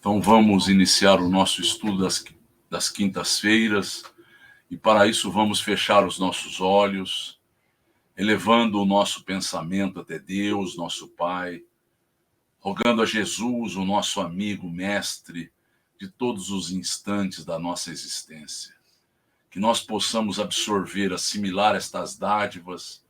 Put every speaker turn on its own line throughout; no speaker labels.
Então vamos iniciar o nosso estudo das quintas-feiras e para isso vamos fechar os nossos olhos, elevando o nosso pensamento até Deus, nosso Pai, rogando a Jesus, o nosso amigo, mestre de todos os instantes da nossa existência, que nós possamos absorver, assimilar estas dádivas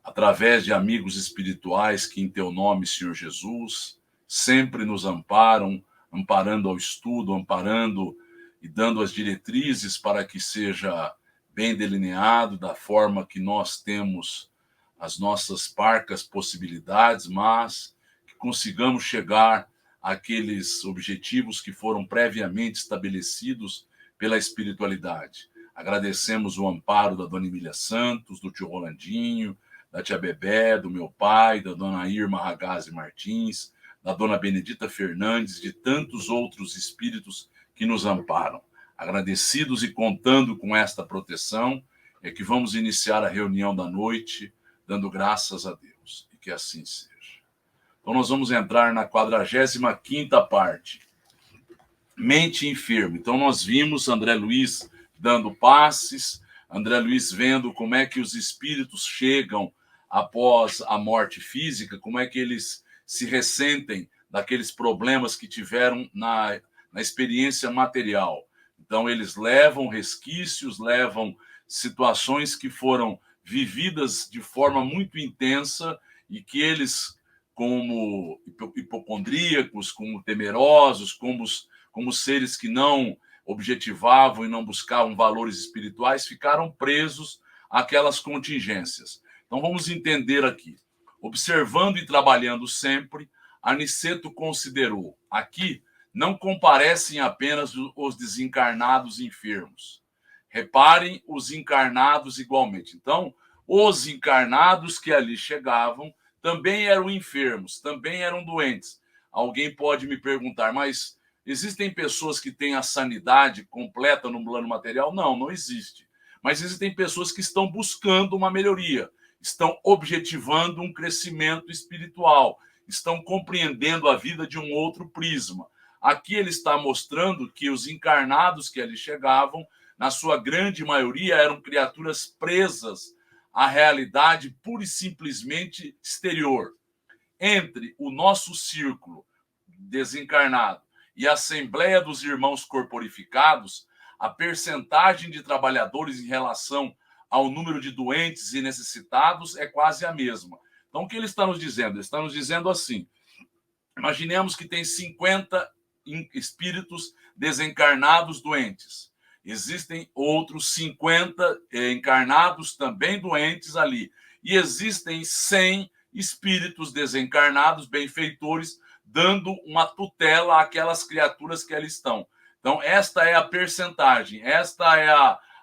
através de amigos espirituais que em teu nome, Senhor Jesus, sempre nos amparam, amparando ao estudo, amparando e dando as diretrizes para que seja bem delineado da forma que nós temos as nossas parcas possibilidades, mas que consigamos chegar àqueles objetivos que foram previamente estabelecidos pela espiritualidade. Agradecemos o amparo da Dona Emília Santos, do tio Rolandinho, da tia Bebé, do meu pai, da dona Irma Ragazzi Martins, da dona Benedita Fernandes, de tantos outros espíritos que nos amparam. Agradecidos e contando com esta proteção, é que vamos iniciar a reunião da noite, dando graças a Deus, e que assim seja. Então nós vamos entrar na 45ª parte, mente enfermo. Então nós vimos André Luiz dando passes, André Luiz vendo como é que os espíritos chegam após a morte física, como é que eles se ressentem daqueles problemas que tiveram na experiência material. Então, eles levam resquícios, levam situações que foram vividas de forma muito intensa e que eles, como hipocondríacos, como temerosos, como seres que não objetivavam e não buscavam valores espirituais, ficaram presos àquelas contingências. Então, vamos entender aqui. Observando e trabalhando sempre, Aniceto considerou: aqui não comparecem apenas os desencarnados enfermos. Reparem os encarnados igualmente. Então, os encarnados que ali chegavam também eram enfermos, também eram doentes. Alguém pode me perguntar, mas existem pessoas que têm a sanidade completa no plano material? Não, não existe. Mas existem pessoas que estão buscando uma melhoria, estão objetivando um crescimento espiritual, estão compreendendo a vida de um outro prisma. Aqui ele está mostrando que os encarnados que ali chegavam, na sua grande maioria, eram criaturas presas à realidade pura e simplesmente exterior. Entre o nosso círculo desencarnado e a Assembleia dos Irmãos Corporificados, a percentagem de trabalhadores em relação ao número de doentes e necessitados é quase a mesma. Então, o que ele está nos dizendo? Ele está nos dizendo assim: imaginemos que tem 50 espíritos desencarnados doentes. Existem outros 50 encarnados também doentes ali. E existem 100 espíritos desencarnados, benfeitores, dando uma tutela àquelas criaturas que ali estão. Então, esta é a percentagem, esta é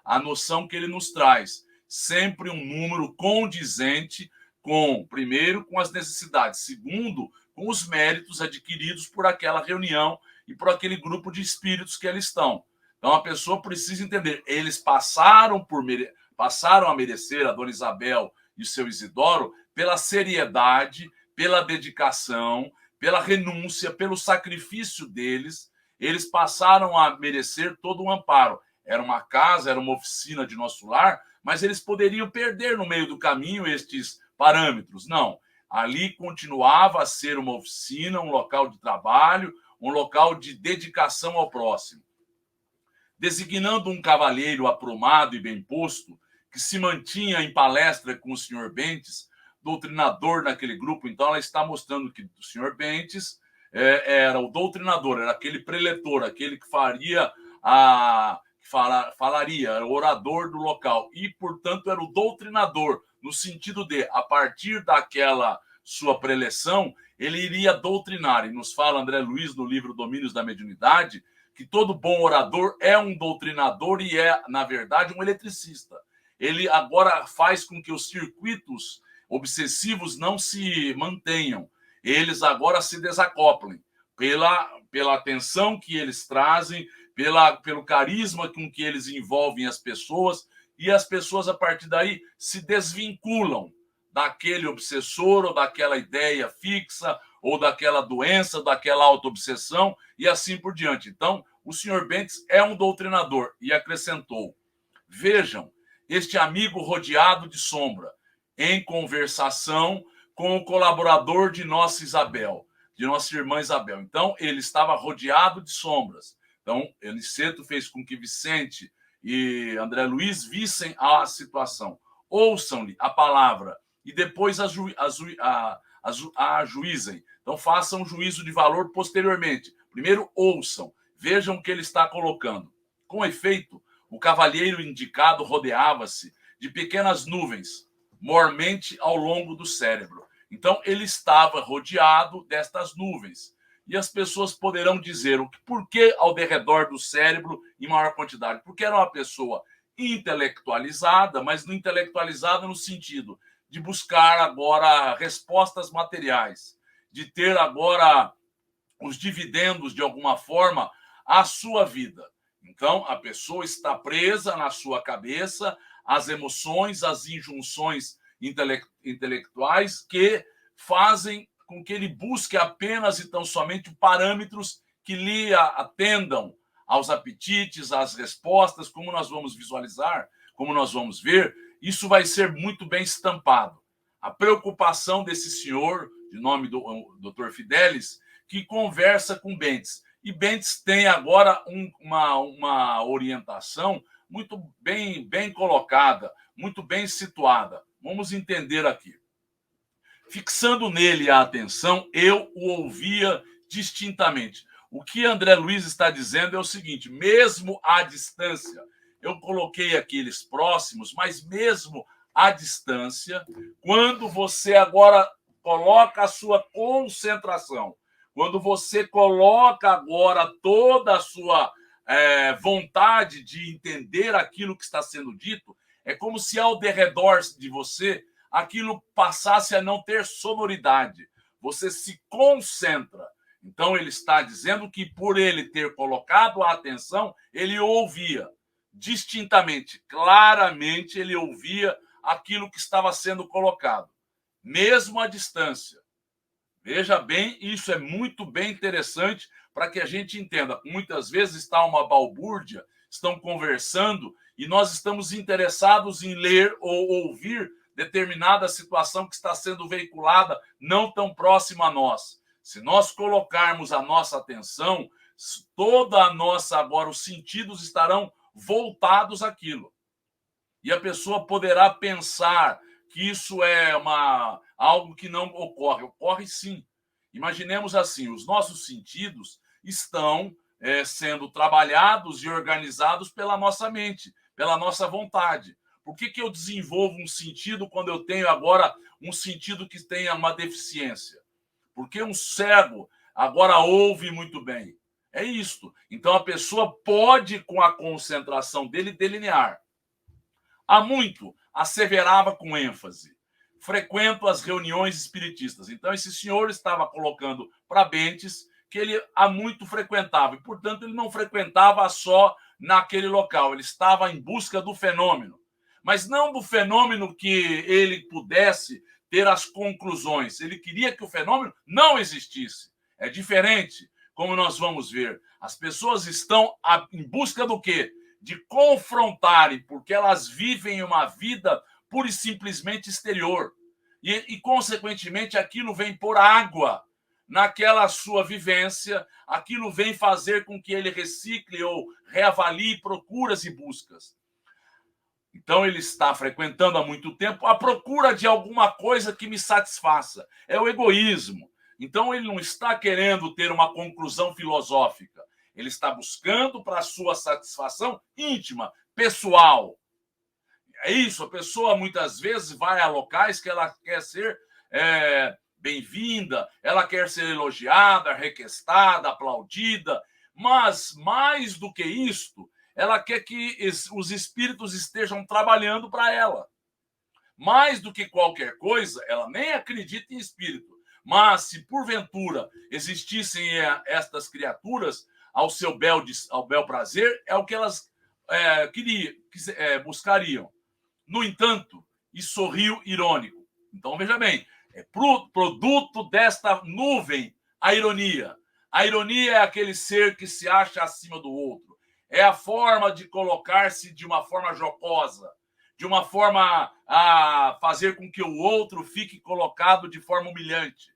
a noção que ele nos traz. Sempre um número condizente com, primeiro, com as necessidades, segundo, com os méritos adquiridos por aquela reunião e por aquele grupo de espíritos que ali estão. Então, a pessoa precisa entender, eles passaram a merecer, a Dona Isabel e o seu Isidoro, pela seriedade, pela dedicação, pela renúncia, pelo sacrifício deles, eles passaram a merecer todo um amparo. Era uma casa, era uma oficina de nosso lar, mas eles poderiam perder no meio do caminho estes parâmetros. Não, ali continuava a ser uma oficina, um local de trabalho, um local de dedicação ao próximo. Designando um cavalheiro aprumado e bem posto, que se mantinha em palestra com o senhor Bentes, doutrinador naquele grupo. Então, ela está mostrando que o senhor Bentes era o doutrinador, era aquele preletor, aquele que falaria, era o orador do local e, portanto, era o doutrinador, no sentido de, a partir daquela sua preleção, ele iria doutrinar. E nos fala André Luiz, no livro Domínios da Mediunidade, que todo bom orador é um doutrinador e é, na verdade, um eletricista. Ele agora faz com que os circuitos obsessivos não se mantenham. Eles agora se desacoplem pela atenção que eles trazem, pelo carisma com que eles envolvem as pessoas, e as pessoas, a partir daí, se desvinculam daquele obsessor ou daquela ideia fixa ou daquela doença, daquela autoobsessão e assim por diante. Então, o senhor Bentes é um doutrinador e acrescentou: vejam, este amigo rodeado de sombra, em conversação com o colaborador de nossa Isabel, de nossa irmã Isabel. Então, ele estava rodeado de sombras. Então, Aniceto fez com que Vicente e André Luiz vissem a situação. Ouçam-lhe a palavra e depois ajuizem. Então, façam um juízo de valor posteriormente. Primeiro, ouçam, vejam o que ele está colocando. Com efeito, o cavalheiro indicado rodeava-se de pequenas nuvens, mormente ao longo do cérebro. Então, ele estava rodeado destas nuvens. E as pessoas poderão dizer por que ao derredor do cérebro em maior quantidade? Porque era uma pessoa intelectualizada, mas não intelectualizada no sentido de buscar agora respostas materiais, de ter agora os dividendos de alguma forma à sua vida. Então, a pessoa está presa na sua cabeça às emoções, às injunções intelectuais que fazem com que ele busque apenas e tão somente parâmetros que lhe atendam aos apetites, às respostas, como nós vamos visualizar, como nós vamos ver, isso vai ser muito bem estampado. A preocupação desse senhor, de nome do Dr. Fidelis, que conversa com Bentes. E Bentes tem agora uma orientação muito bem colocada, muito bem situada. Vamos entender aqui. Fixando nele a atenção, eu o ouvia distintamente. O que André Luiz está dizendo é o seguinte: mesmo à distância, eu coloquei aqueles próximos, mas mesmo à distância, quando você agora coloca a sua concentração, quando você coloca agora toda a sua vontade de entender aquilo que está sendo dito, é como se ao derredor de você aquilo passasse a não ter sonoridade. Você se concentra. Então, ele está dizendo que por ele ter colocado a atenção, ele ouvia distintamente, claramente, ele ouvia aquilo que estava sendo colocado, mesmo à distância. Veja bem, isso é muito bem interessante para que a gente entenda. Muitas vezes está uma balbúrdia, estão conversando e nós estamos interessados em ler ou ouvir determinada situação que está sendo veiculada não tão próxima a nós. Se nós colocarmos a nossa atenção, toda a nossa agora os sentidos estarão voltados àquilo. E a pessoa poderá pensar que isso é algo que não ocorre. Ocorre sim. Imaginemos assim, os nossos sentidos estão sendo trabalhados e organizados pela nossa mente, pela nossa vontade. Por que eu desenvolvo um sentido quando eu tenho agora um sentido que tenha uma deficiência? Porque um cego agora ouve muito bem. É isto. Então a pessoa pode, com a concentração dele, delinear. Há muito, asseverava com ênfase: frequento as reuniões espiritistas. Então esse senhor estava colocando para Bentes que ele há muito frequentava. E, portanto, ele não frequentava só naquele local. Ele estava em busca do fenômeno. Mas não do fenômeno que ele pudesse ter as conclusões. Ele queria que o fenômeno não existisse. É diferente, como nós vamos ver. As pessoas estão em busca do quê? De confrontarem, porque elas vivem uma vida pura e simplesmente exterior. E consequentemente, aquilo vem por água naquela sua vivência, aquilo vem fazer com que ele recicle ou reavalie procuras e buscas. Então, ele está frequentando há muito tempo à procura de alguma coisa que me satisfaça. É o egoísmo. Então, ele não está querendo ter uma conclusão filosófica. Ele está buscando para a sua satisfação íntima, pessoal. É isso, a pessoa muitas vezes vai a locais que ela quer ser bem-vinda, ela quer ser elogiada, requestada, aplaudida, mas mais do que isto, ela quer que os espíritos estejam trabalhando para ela. Mais do que qualquer coisa, ela nem acredita em espírito, mas se porventura existissem estas criaturas ao seu bel prazer, é o que elas buscariam. No entanto, e sorriu irônico. Então, veja bem, É produto desta nuvem a ironia. A ironia é aquele ser que se acha acima do outro. É a forma de colocar-se de uma forma jocosa, de uma forma a fazer com que o outro fique colocado de forma humilhante.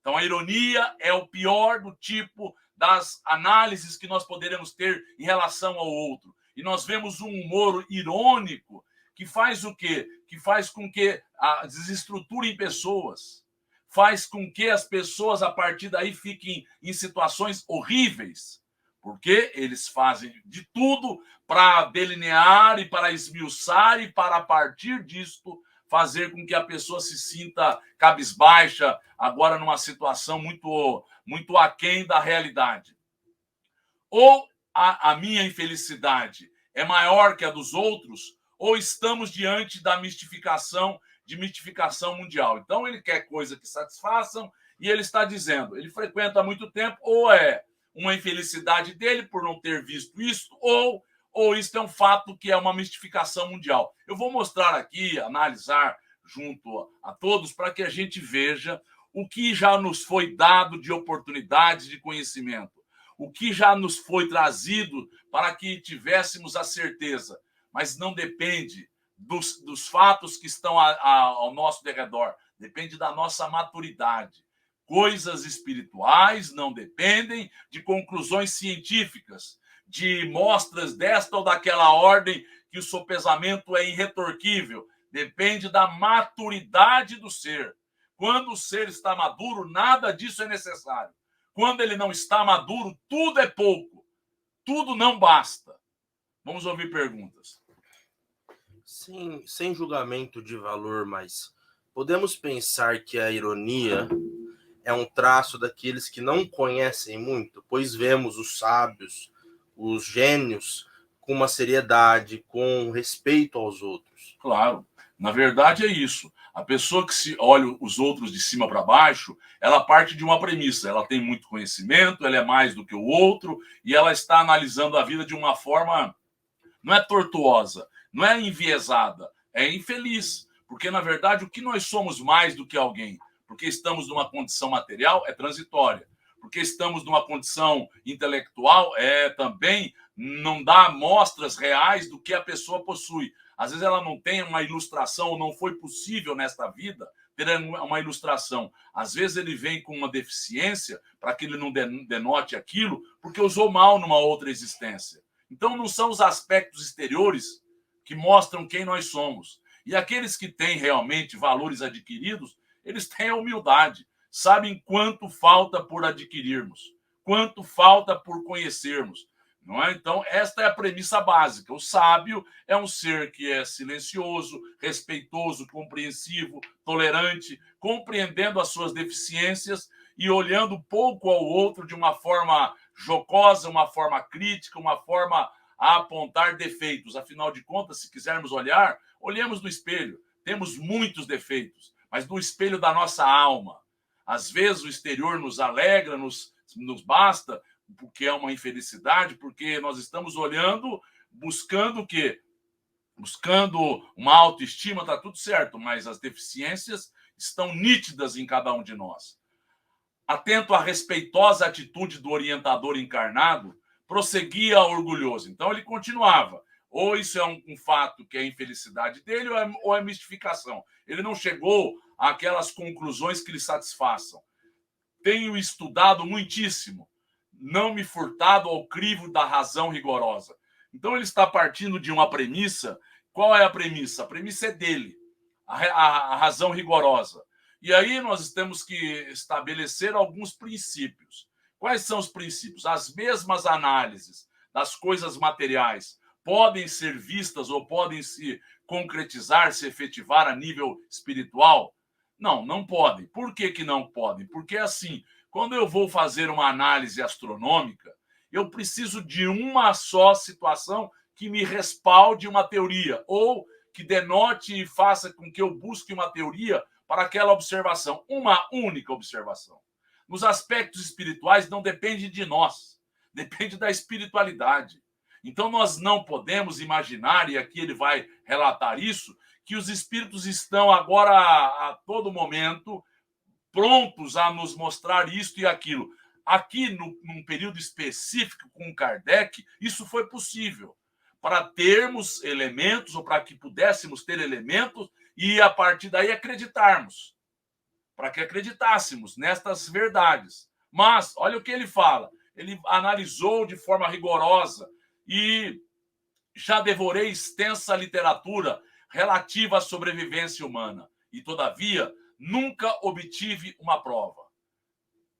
Então, a ironia é o pior do tipo das análises que nós poderemos ter em relação ao outro. E nós vemos um humor irônico que faz o quê? Que faz com que desestruturem pessoas, faz com que as pessoas, a partir daí, fiquem em situações horríveis, porque eles fazem de tudo para delinear e para esmiuçar e para, a partir disto, fazer com que a pessoa se sinta cabisbaixa, agora numa situação muito aquém da realidade. Ou a minha infelicidade é maior que a dos outros, ou estamos diante da mistificação mundial. Então, ele quer coisa que satisfaçam, e ele está dizendo, ele frequenta há muito tempo, ou é uma infelicidade dele por não ter visto isso, ou isso é um fato que é uma mistificação mundial. Eu vou mostrar aqui, analisar junto a todos, para que a gente veja o que já nos foi dado de oportunidades de conhecimento, o que já nos foi trazido para que tivéssemos a certeza, mas não depende dos fatos que estão ao nosso derredor, depende da nossa maturidade. Coisas espirituais não dependem de conclusões científicas, de mostras desta ou daquela ordem, que o sopesamento é irretorquível. Depende da maturidade do ser. Quando o ser está maduro, nada disso é necessário. Quando ele não está maduro, tudo é pouco. Tudo não basta. Vamos ouvir perguntas.
Sim, sem julgamento de valor, mas podemos pensar que a ironia é um traço daqueles que não conhecem muito, pois vemos os sábios, os gênios, com uma seriedade, com respeito aos outros.
Claro, na verdade é isso. A pessoa que se olha os outros de cima para baixo, ela parte de uma premissa. Ela tem muito conhecimento, ela é mais do que o outro, e ela está analisando a vida de uma forma, não é tortuosa, não é enviesada, é infeliz. Porque, na verdade, o que nós somos mais do que alguém? Porque estamos numa condição material, é transitória. Porque estamos numa condição intelectual, também não dá mostras reais do que a pessoa possui. Às vezes ela não tem uma ilustração, ou não foi possível nesta vida ter uma ilustração. Às vezes ele vem com uma deficiência para que ele não denote aquilo, porque usou mal numa outra existência. Então não são os aspectos exteriores que mostram quem nós somos. E aqueles que têm realmente valores adquiridos, eles têm a humildade, sabem quanto falta por adquirirmos, quanto falta por conhecermos. Não é? Então, esta é a premissa básica. O sábio é um ser que é silencioso, respeitoso, compreensivo, tolerante, compreendendo as suas deficiências e olhando pouco ao outro de uma forma jocosa, uma forma crítica, uma forma a apontar defeitos. Afinal de contas, se quisermos olhar, olhemos no espelho. Temos muitos defeitos, mas no espelho da nossa alma. Às vezes o exterior nos alegra, nos basta, porque é uma infelicidade, porque nós estamos olhando, buscando o quê? Buscando uma autoestima, está tudo certo, mas as deficiências estão nítidas em cada um de nós. Atento à respeitosa atitude do orientador encarnado, prosseguia orgulhoso. Então ele continuava. Ou isso é um fato que é a infelicidade dele, ou é mistificação. Ele não chegou àquelas conclusões que lhe satisfaçam. Tenho estudado muitíssimo, não me furtado ao crivo da razão rigorosa. Então ele está partindo de uma premissa. Qual é a premissa? A premissa é dele, a razão rigorosa. E aí nós temos que estabelecer alguns princípios. Quais são os princípios? As mesmas análises das coisas materiais podem ser vistas ou podem se concretizar, se efetivar a nível espiritual? Não, não podem. Por que que não podem? Porque assim, quando eu vou fazer uma análise astronômica, eu preciso de uma só situação que me respalde uma teoria, ou que denote e faça com que eu busque uma teoria para aquela observação, uma única observação. Nos aspectos espirituais não depende de nós, depende da espiritualidade. Então nós não podemos imaginar, e aqui ele vai relatar isso, que os espíritos estão agora a todo momento prontos a nos mostrar isto e aquilo. Aqui, num período específico com Kardec, isso foi possível, para termos elementos, ou para que pudéssemos ter elementos, e a partir daí acreditarmos, para que acreditássemos nestas verdades. Mas, olha o que ele fala, ele analisou de forma rigorosa, e já devorei extensa literatura relativa à sobrevivência humana, e todavia nunca obtive uma prova.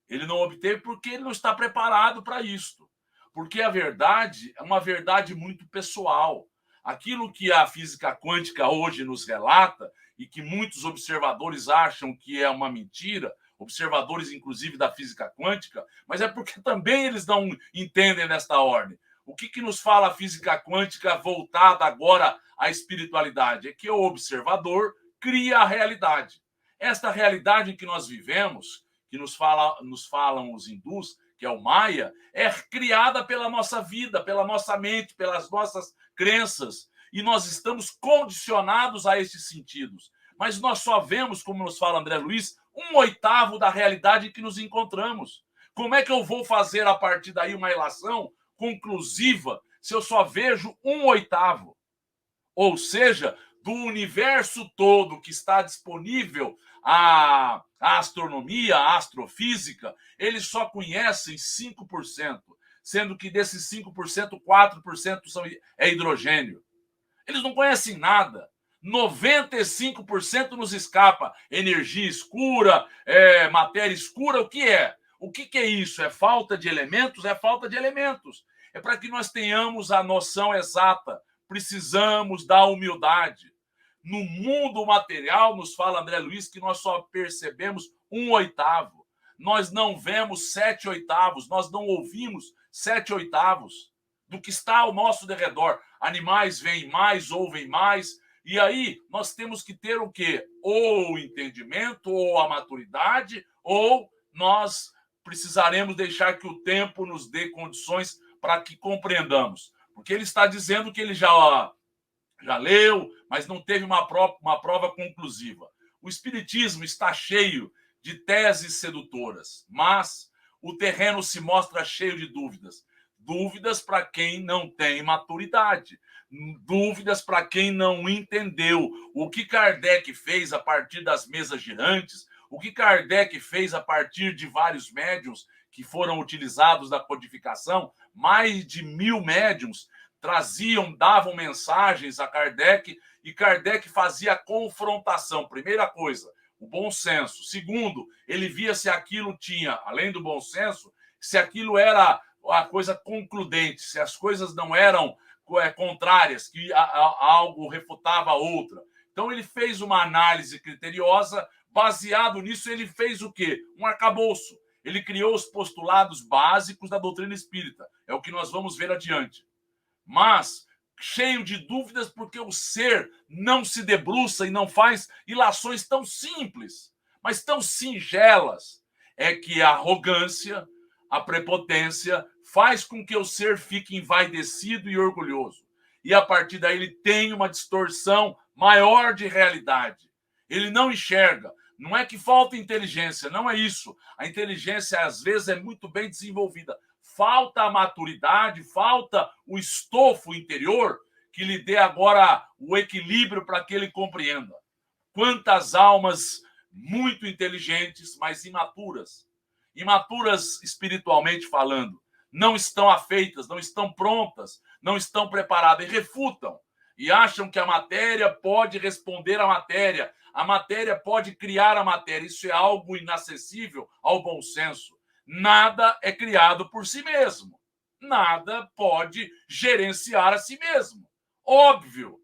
Ele não obteve porque ele não está preparado para isto. Porque a verdade é uma verdade muito pessoal. Aquilo que a física quântica hoje nos relata e que muitos observadores acham que é uma mentira, observadores inclusive da física quântica, mas é porque também eles não entendem nesta ordem. O que nos fala a física quântica voltada agora à espiritualidade? É que o observador cria a realidade. Esta realidade em que nós vivemos, que nos falam os hindus, que é o Maya, é criada pela nossa vida, pela nossa mente, pelas nossas crenças. E nós estamos condicionados a esses sentidos. Mas nós só vemos, como nos fala André Luiz, 1/8 da realidade em que nos encontramos. Como é que eu vou fazer a partir daí uma relação conclusiva se eu só vejo 1/8? Ou seja, do universo todo que está disponível à astronomia, à astrofísica, eles só conhecem 5%, sendo que desses 5%, 4% é hidrogênio. Eles não conhecem nada. 95% nos escapa. Energia escura, matéria escura, o que é? O que é isso? É falta de elementos? É falta de elementos. É para que nós tenhamos a noção exata. Precisamos da humildade. No mundo material, nos fala André Luiz, que nós só percebemos 1/8. Nós não vemos 7/8, nós não ouvimos 7/8 do que está ao nosso derredor. Animais veem mais, ouvem mais. E aí nós temos que ter o quê? Ou o entendimento, ou a maturidade, ou nós precisaremos deixar que o tempo nos dê condições para que compreendamos. Porque ele está dizendo que ele já leu, mas não teve uma prova conclusiva. O Espiritismo está cheio de teses sedutoras, mas o terreno se mostra cheio de dúvidas. Dúvidas para quem não tem maturidade. Dúvidas para quem não entendeu o que Kardec fez a partir das mesas girantes, o que Kardec fez a partir de vários médiuns que foram utilizados na codificação. Mais de 1000 médiuns davam mensagens a Kardec, e Kardec fazia a confrontação. Primeira coisa, o bom senso. Segundo, ele via se aquilo tinha, além do bom senso, se aquilo era a coisa concludente, se as coisas não eram contrárias, que algo refutava a outra. Então ele fez uma análise criteriosa, baseado nisso ele fez o quê? Um arcabouço. Ele criou os postulados básicos da doutrina espírita. É o que nós vamos ver adiante. Mas cheio de dúvidas porque o ser não se debruça e não faz ilações tão simples, mas tão singelas. É que a arrogância, a prepotência faz com que o ser fique envaidecido e orgulhoso. E a partir daí ele tem uma distorção maior de realidade. Ele não enxerga. Não é que falta inteligência, não é isso. A inteligência, às vezes, é muito bem desenvolvida. Falta a maturidade, falta o estofo interior que lhe dê agora o equilíbrio para que ele compreenda. Quantas almas muito inteligentes, mas imaturas. Imaturas espiritualmente falando. Não estão afeitas, não estão prontas, não estão preparadas e refutam. E acham que a matéria pode responder à matéria. A matéria pode criar a matéria. Isso é algo inacessível ao bom senso. Nada é criado por si mesmo. Nada pode gerenciar a si mesmo. Óbvio.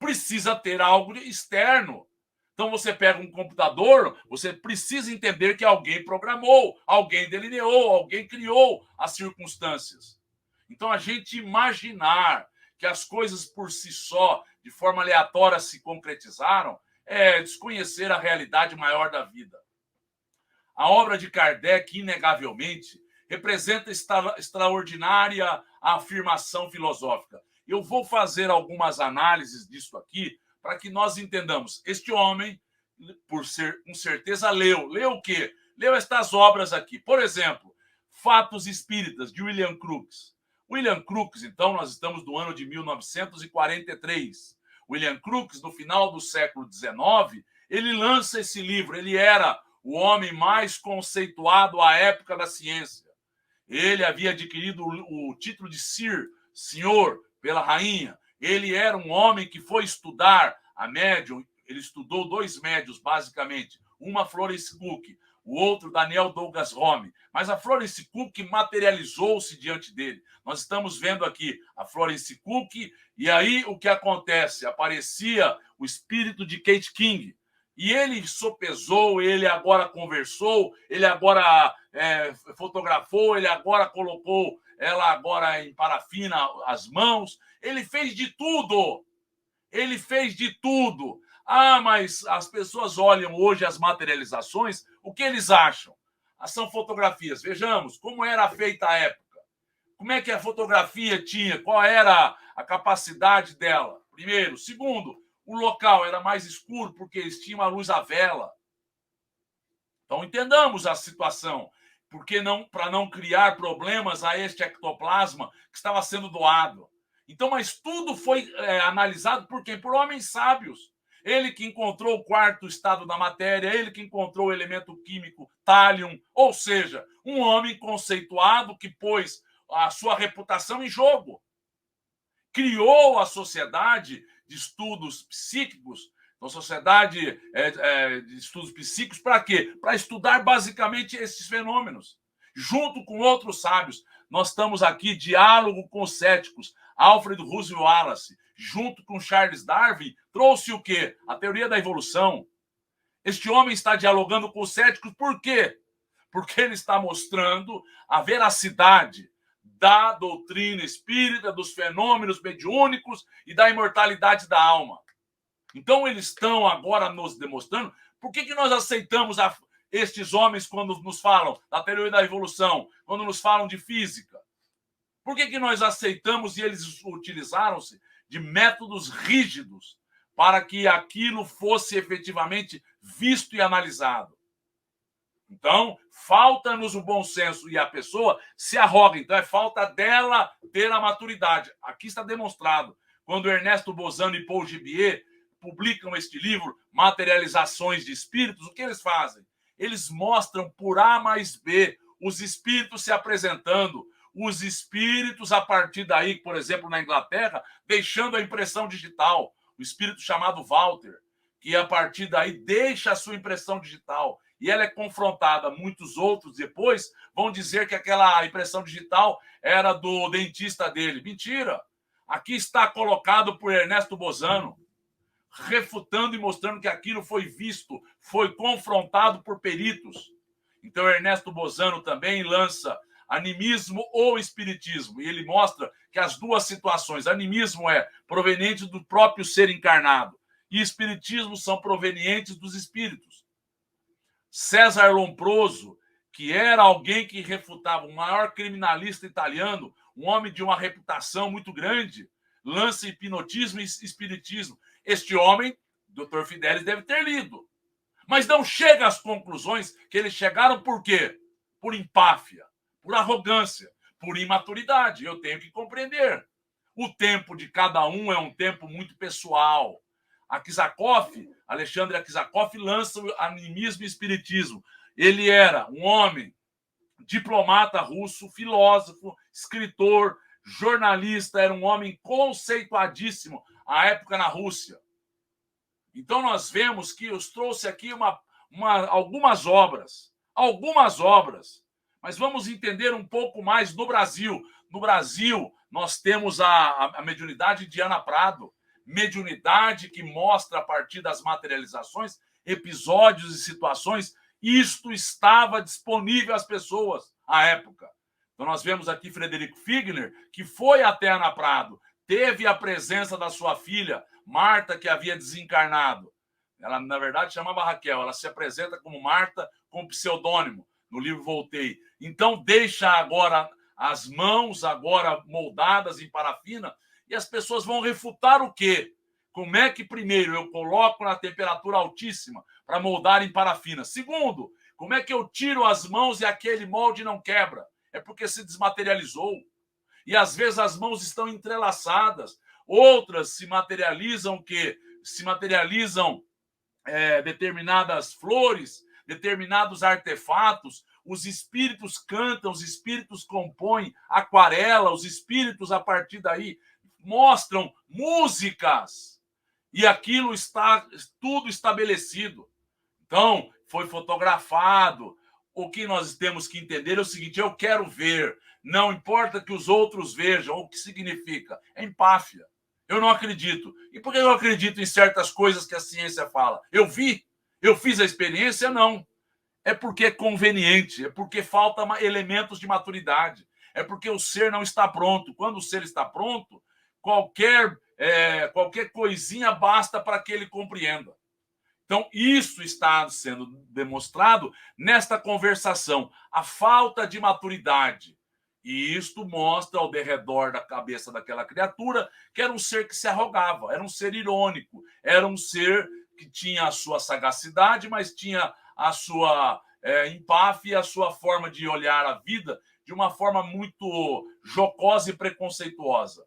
Precisa ter algo externo. Então você pega um computador, você precisa entender que alguém programou, alguém delineou, alguém criou as circunstâncias. Então a gente imaginar que as coisas por si só, de forma aleatória, se concretizaram, é desconhecer a realidade maior da vida. A obra de Kardec, inegavelmente, representa extraordinária afirmação filosófica. Eu vou fazer algumas análises disso aqui para que nós entendamos. Este homem com certeza leu. Leu o quê? Leu estas obras aqui. Por exemplo, Fatos Espíritas, de William Crookes. William Crookes, então, nós estamos no ano de 1943. William Crookes, no final do século XIX, ele lança esse livro. Ele era o homem mais conceituado à época da ciência. Ele havia adquirido o título de Sir, senhor, pela rainha. Ele era um homem que foi estudar a médium. Ele estudou dois médios, basicamente. Uma, Florence Cook, o outro, Daniel Douglas Home. Mas a Florence Cook materializou-se diante dele. Nós estamos vendo aqui a Florence Cook, e aí o que acontece? Aparecia o espírito de Kate King. E ele sopesou, ele agora conversou, ele agora fotografou, ele agora colocou ela agora em parafina as mãos. Ele fez de tudo. Ele fez de tudo. Ah, mas as pessoas olham hoje as materializações, o que eles acham? São fotografias. Vejamos como era feita a época. Como é que a fotografia tinha? Qual era a capacidade dela? Primeiro. Segundo, o local era mais escuro porque eles tinham a luz à vela. Então, entendamos a situação. Porque para não criar problemas a este ectoplasma que estava sendo doado. Então, mas tudo foi analisado por quem? Por homens sábios. Ele que encontrou o quarto estado da matéria, ele que encontrou o elemento químico thallium, ou seja, um homem conceituado que pôs a sua reputação em jogo. Criou a Sociedade de Estudos Psíquicos, a Sociedade de Estudos Psíquicos, para quê? Para estudar basicamente esses fenômenos, junto com outros sábios. Nós estamos aqui, diálogo com os céticos. Alfred Russel Wallace, junto com Charles Darwin, trouxe o quê? A teoria da evolução. Este homem está dialogando com os céticos, por quê? Porque ele está mostrando a veracidade da doutrina espírita, dos fenômenos mediúnicos e da imortalidade da alma. Então, eles estão agora nos demonstrando. Por que nós aceitamos estes homens quando nos falam da teoria da evolução, quando nos falam de física? Por que nós aceitamos e eles utilizaram-se de métodos rígidos para que aquilo fosse efetivamente visto e analisado? Então, falta-nos o bom senso e a pessoa se arroga. Então, é falta dela ter a maturidade. Aqui está demonstrado. Quando Ernesto Bozano e Paul Gibier publicam este livro, Materializações de Espíritos, o que eles fazem? Eles mostram por A mais B os espíritos se apresentando, os espíritos a partir daí, por exemplo, na Inglaterra, deixando a impressão digital. O espírito chamado Walter, que a partir daí deixa a sua impressão digital. E ela é confrontada. Muitos outros depois vão dizer que aquela impressão digital era do dentista dele. Mentira! Aqui está colocado por Ernesto Bozano, refutando e mostrando que aquilo foi visto, foi confrontado por peritos. Então, Ernesto Bozano também lança Animismo ou Espiritismo, e ele mostra que as duas situações, animismo é proveniente do próprio ser encarnado e espiritismo são provenientes dos espíritos. César Lombroso, que era alguém que refutava, o maior criminalista italiano, um homem de uma reputação muito grande, lança hipnotismo e espiritismo. Este homem, Dr. Fidelis, deve ter lido, mas não chega às conclusões que eles chegaram por quê? Por empáfia, por arrogância, por imaturidade. Eu tenho que compreender. O tempo de cada um é um tempo muito pessoal. Alexandre Aksakoff lança o Animismo e Espiritismo. Ele era um homem, diplomata russo, filósofo, escritor, jornalista, era um homem conceituadíssimo à época na Rússia. Então nós vemos que eu trouxe aqui algumas obras, mas vamos entender um pouco mais no Brasil. No Brasil, nós temos a mediunidade de Ana Prado, mediunidade que mostra, a partir das materializações, episódios e situações. Isto estava disponível às pessoas à época. Então, nós vemos aqui Frederico Figner, que foi até Ana Prado, teve a presença da sua filha, Marta, que havia desencarnado. Ela, na verdade, chamava Raquel. Ela se apresenta como Marta, com pseudônimo, no livro Voltei. Então, deixa agora as mãos agora moldadas em parafina e as pessoas vão refutar o quê? Como é que, primeiro, eu coloco na temperatura altíssima para moldar em parafina. Segundo, como é que eu tiro as mãos e aquele molde não quebra? É porque se desmaterializou. E às vezes as mãos estão entrelaçadas. Outras se materializam determinadas flores, determinados artefatos. Os espíritos cantam, os espíritos compõem aquarela, os espíritos a partir daí mostram músicas. E aquilo está tudo estabelecido. Então, foi fotografado. O que nós temos que entender é o seguinte: eu quero ver, não importa que os outros vejam. O que significa? É empáfia. Eu não acredito. E por que eu acredito em certas coisas que a ciência fala? Eu vi? Eu fiz a experiência? Não. É porque é conveniente, é porque faltam elementos de maturidade, é porque o ser não está pronto. Quando o ser está pronto, qualquer coisinha basta para que ele compreenda. Então, isso está sendo demonstrado nesta conversação, a falta de maturidade. E isto mostra ao derredor da cabeça daquela criatura que era um ser que se arrogava, era um ser irônico, era um ser que tinha a sua sagacidade, mas tinha a sua empáfia e a sua forma de olhar a vida de uma forma muito jocosa e preconceituosa.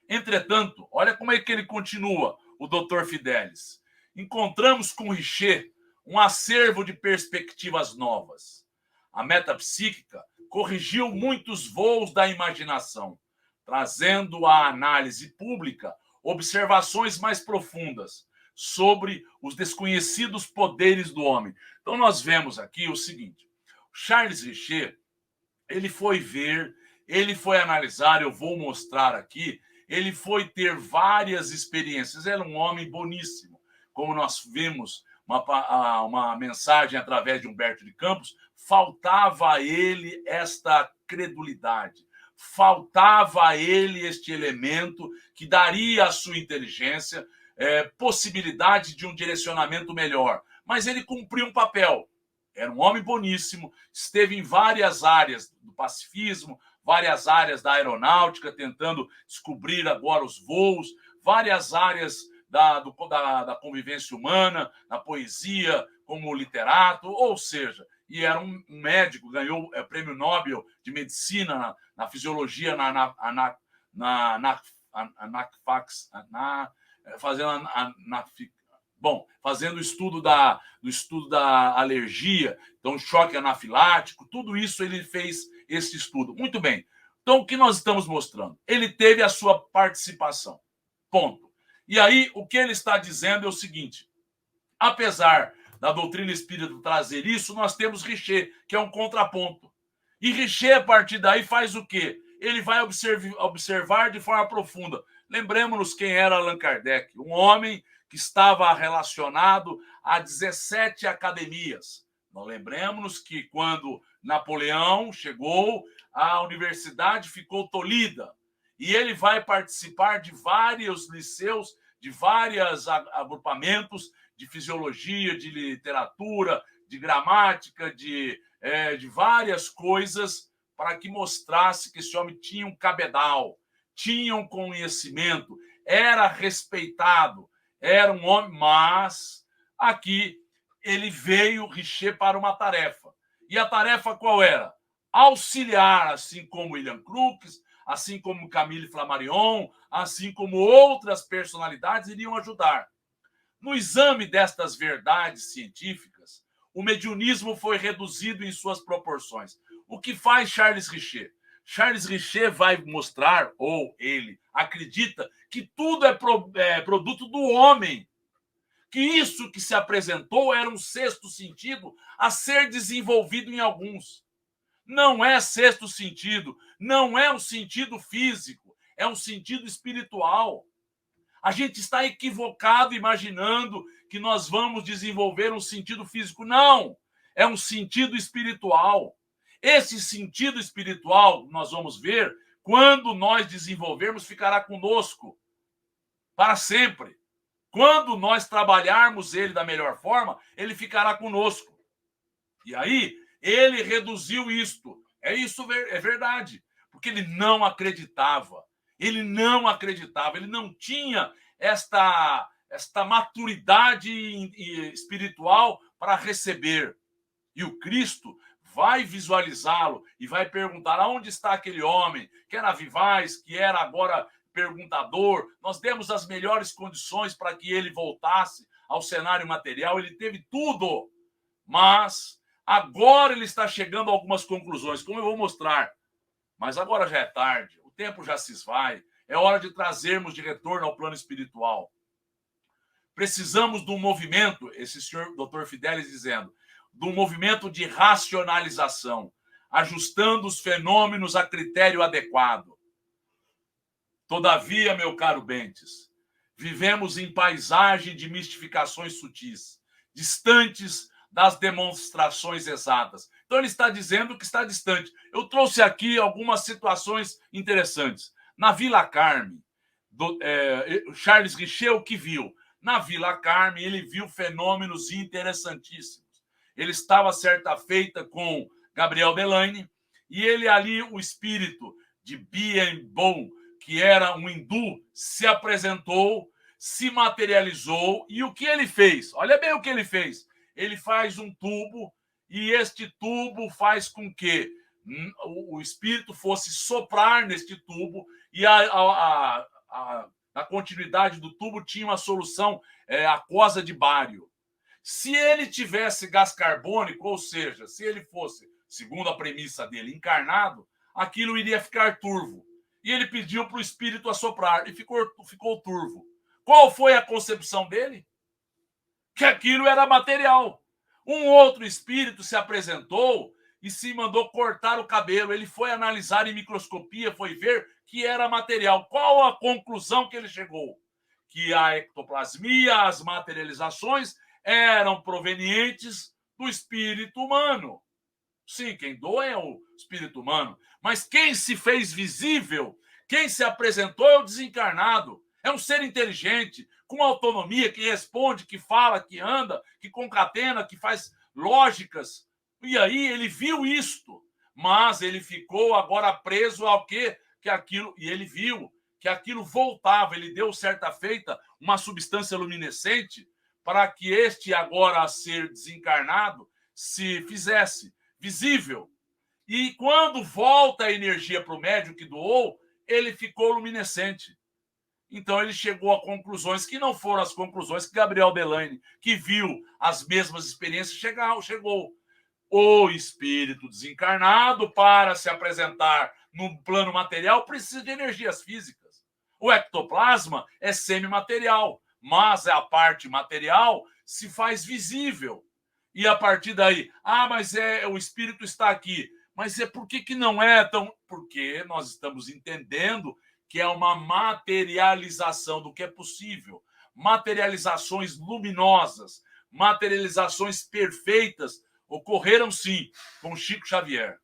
Entretanto, olha como é que ele continua, o Dr. Fidelis. Encontramos com Richer um acervo de perspectivas novas. A metapsíquica corrigiu muitos voos da imaginação, trazendo à análise pública observações mais profundas sobre os desconhecidos poderes do homem. Então nós vemos aqui o seguinte: Charles Richer, ele foi ver, ele foi analisar, eu vou mostrar aqui, ele foi ter várias experiências, era um homem boníssimo, como nós vimos uma mensagem através de Humberto de Campos. Faltava a ele esta credulidade, faltava a ele este elemento que daria à sua inteligência possibilidade de um direcionamento melhor. Mas ele cumpriu um papel. Era um homem boníssimo, esteve em várias áreas do pacifismo, várias áreas da aeronáutica, tentando descobrir agora os voos, várias áreas da convivência humana, na poesia, como literato, ou seja, e era um médico, ganhou prêmio Nobel de Medicina na fisiologia, fazendo o estudo da alergia, então choque anafilático, tudo isso ele fez esse estudo. Muito bem. Então, o que nós estamos mostrando? Ele teve a sua participação. Ponto. E aí, o que ele está dizendo é o seguinte: apesar da doutrina espírita trazer isso, nós temos Richer, que é um contraponto. E Richer, a partir daí, faz o quê? Ele vai observar de forma profunda. Lembremos-nos quem era Allan Kardec, um homem que estava relacionado a 17 academias. Nós lembremos que quando Napoleão chegou, a universidade ficou tolhida. E ele vai participar de vários liceus, de vários agrupamentos de fisiologia, de literatura, de gramática, de várias coisas, para que mostrasse que esse homem tinha um cabedal, tinha um conhecimento, era respeitado, era um homem, mas aqui ele veio, Richer, para uma tarefa. E a tarefa qual era? Auxiliar, assim como William Crookes, assim como Camille Flammarion, assim como outras personalidades iriam ajudar. No exame destas verdades científicas, o mediunismo foi reduzido em suas proporções. O que faz Charles Richer? Charles Richer vai mostrar, ou ele acredita, que tudo é produto do homem. Que isso que se apresentou era um sexto sentido a ser desenvolvido em alguns. Não é sexto sentido, não é um sentido físico, é um sentido espiritual. A gente está equivocado imaginando que nós vamos desenvolver um sentido físico. Não, é um sentido espiritual. Esse sentido espiritual, nós vamos ver, quando nós desenvolvermos, ficará conosco para sempre. Quando nós trabalharmos ele da melhor forma, ele ficará conosco. E aí, ele reduziu isto. É verdade. Porque ele não acreditava. Ele não tinha esta maturidade espiritual para receber. E o Cristo vai visualizá-lo e vai perguntar aonde está aquele homem, que era vivaz, que era agora perguntador. Nós demos as melhores condições para que ele voltasse ao cenário material, ele teve tudo, mas agora ele está chegando a algumas conclusões, como eu vou mostrar. Mas agora já é tarde, o tempo já se esvai, é hora de trazermos de retorno ao plano espiritual. Precisamos de um movimento, esse senhor Dr. Fidelis dizendo, de um movimento de racionalização, ajustando os fenômenos a critério adequado. Todavia, meu caro Bentes, vivemos em paisagem de mistificações sutis, distantes das demonstrações exatas. Então, ele está dizendo que está distante. Eu trouxe aqui algumas situações interessantes. Na Vila Carme, Charles Richer, o que viu? Na Vila Carme, ele viu fenômenos interessantíssimos. Ele estava certa feita com Gabriel Delaine, e ele ali, o espírito de Bien Bon, que era um hindu, se apresentou, se materializou, e o que ele fez? Olha bem o que ele fez. Ele faz um tubo, e este tubo faz com que o espírito fosse soprar neste tubo, e a continuidade do tubo tinha uma solução aquosa de bário. Se ele tivesse gás carbônico, ou seja, se ele fosse, segundo a premissa dele, encarnado, aquilo iria ficar turvo. E ele pediu para o espírito assoprar e ficou turvo. Qual foi a concepção dele? Que aquilo era material. Um outro espírito se apresentou e se mandou cortar o cabelo. Ele foi analisar em microscopia, foi ver que era material. Qual a conclusão que ele chegou? Que a ectoplasmia, as materializações eram provenientes do espírito humano. Sim, quem doa é o espírito humano. Mas quem se fez visível, quem se apresentou é o desencarnado. É um ser inteligente, com autonomia, que responde, que fala, que anda, que concatena, que faz lógicas. E aí ele viu isto, mas ele ficou agora preso ao quê? Que aquilo, e ele viu que aquilo voltava. Ele deu certa feita uma substância luminescente para que este agora a ser desencarnado se fizesse visível. E quando volta a energia para o médium que doou, ele ficou luminescente. Então ele chegou a conclusões que não foram as conclusões que Gabriel Delaine, que viu as mesmas experiências, chegou. O espírito desencarnado, para se apresentar no plano material, precisa de energias físicas. O ectoplasma é semimaterial, mas a parte material se faz visível. E a partir daí, mas o espírito está aqui. Mas por que não é tão... Porque nós estamos entendendo que é uma materialização do que é possível. Materializações luminosas, materializações perfeitas ocorreram, sim, com Chico Xavier.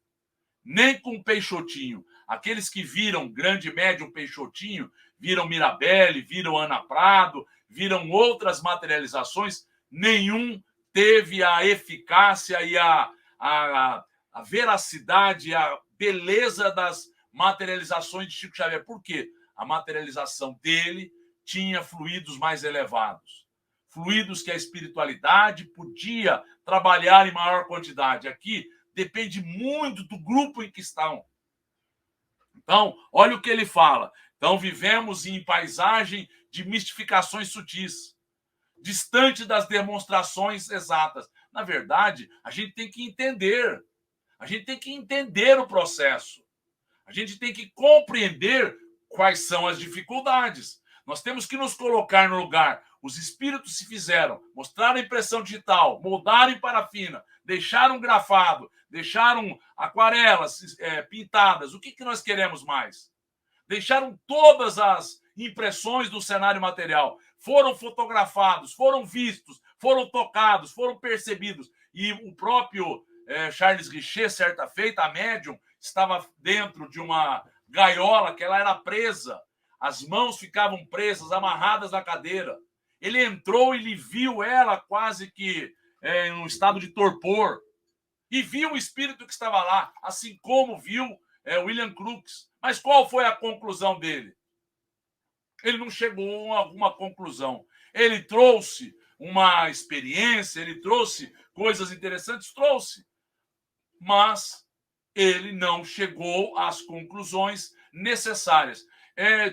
Nem com Peixotinho. Aqueles que viram grande médium Peixotinho, viram Mirabelle, viram Ana Prado, viram outras materializações, nenhum teve a eficácia e a veracidade, a beleza das materializações de Chico Xavier. Por quê? A materialização dele tinha fluidos mais elevados. Fluidos que a espiritualidade podia trabalhar em maior quantidade. Aqui depende muito do grupo em que estão. Então, olha o que ele fala. Então, vivemos em paisagem de mistificações sutis, distante das demonstrações exatas. Na verdade, a gente tem que entender. A gente tem que entender o processo. A gente tem que compreender quais são as dificuldades. Nós temos que nos colocar no lugar. Os espíritos se fizeram, mostraram impressão digital, moldaram em parafina, deixaram grafado, deixaram aquarelas pintadas. O que nós queremos mais? Deixaram todas as impressões do cenário material. Foram fotografados, foram vistos, foram tocados, foram percebidos. E o próprio Charles Richer, certa feita, a médium, estava dentro de uma gaiola que ela era presa. As mãos ficavam presas, amarradas na cadeira. Ele entrou e ele viu ela quase que em um estado de torpor. E viu o espírito que estava lá, assim como viu William Crookes. Mas qual foi a conclusão dele? Ele não chegou a alguma conclusão. Ele trouxe uma experiência, ele trouxe coisas interessantes, trouxe. Mas ele não chegou às conclusões necessárias.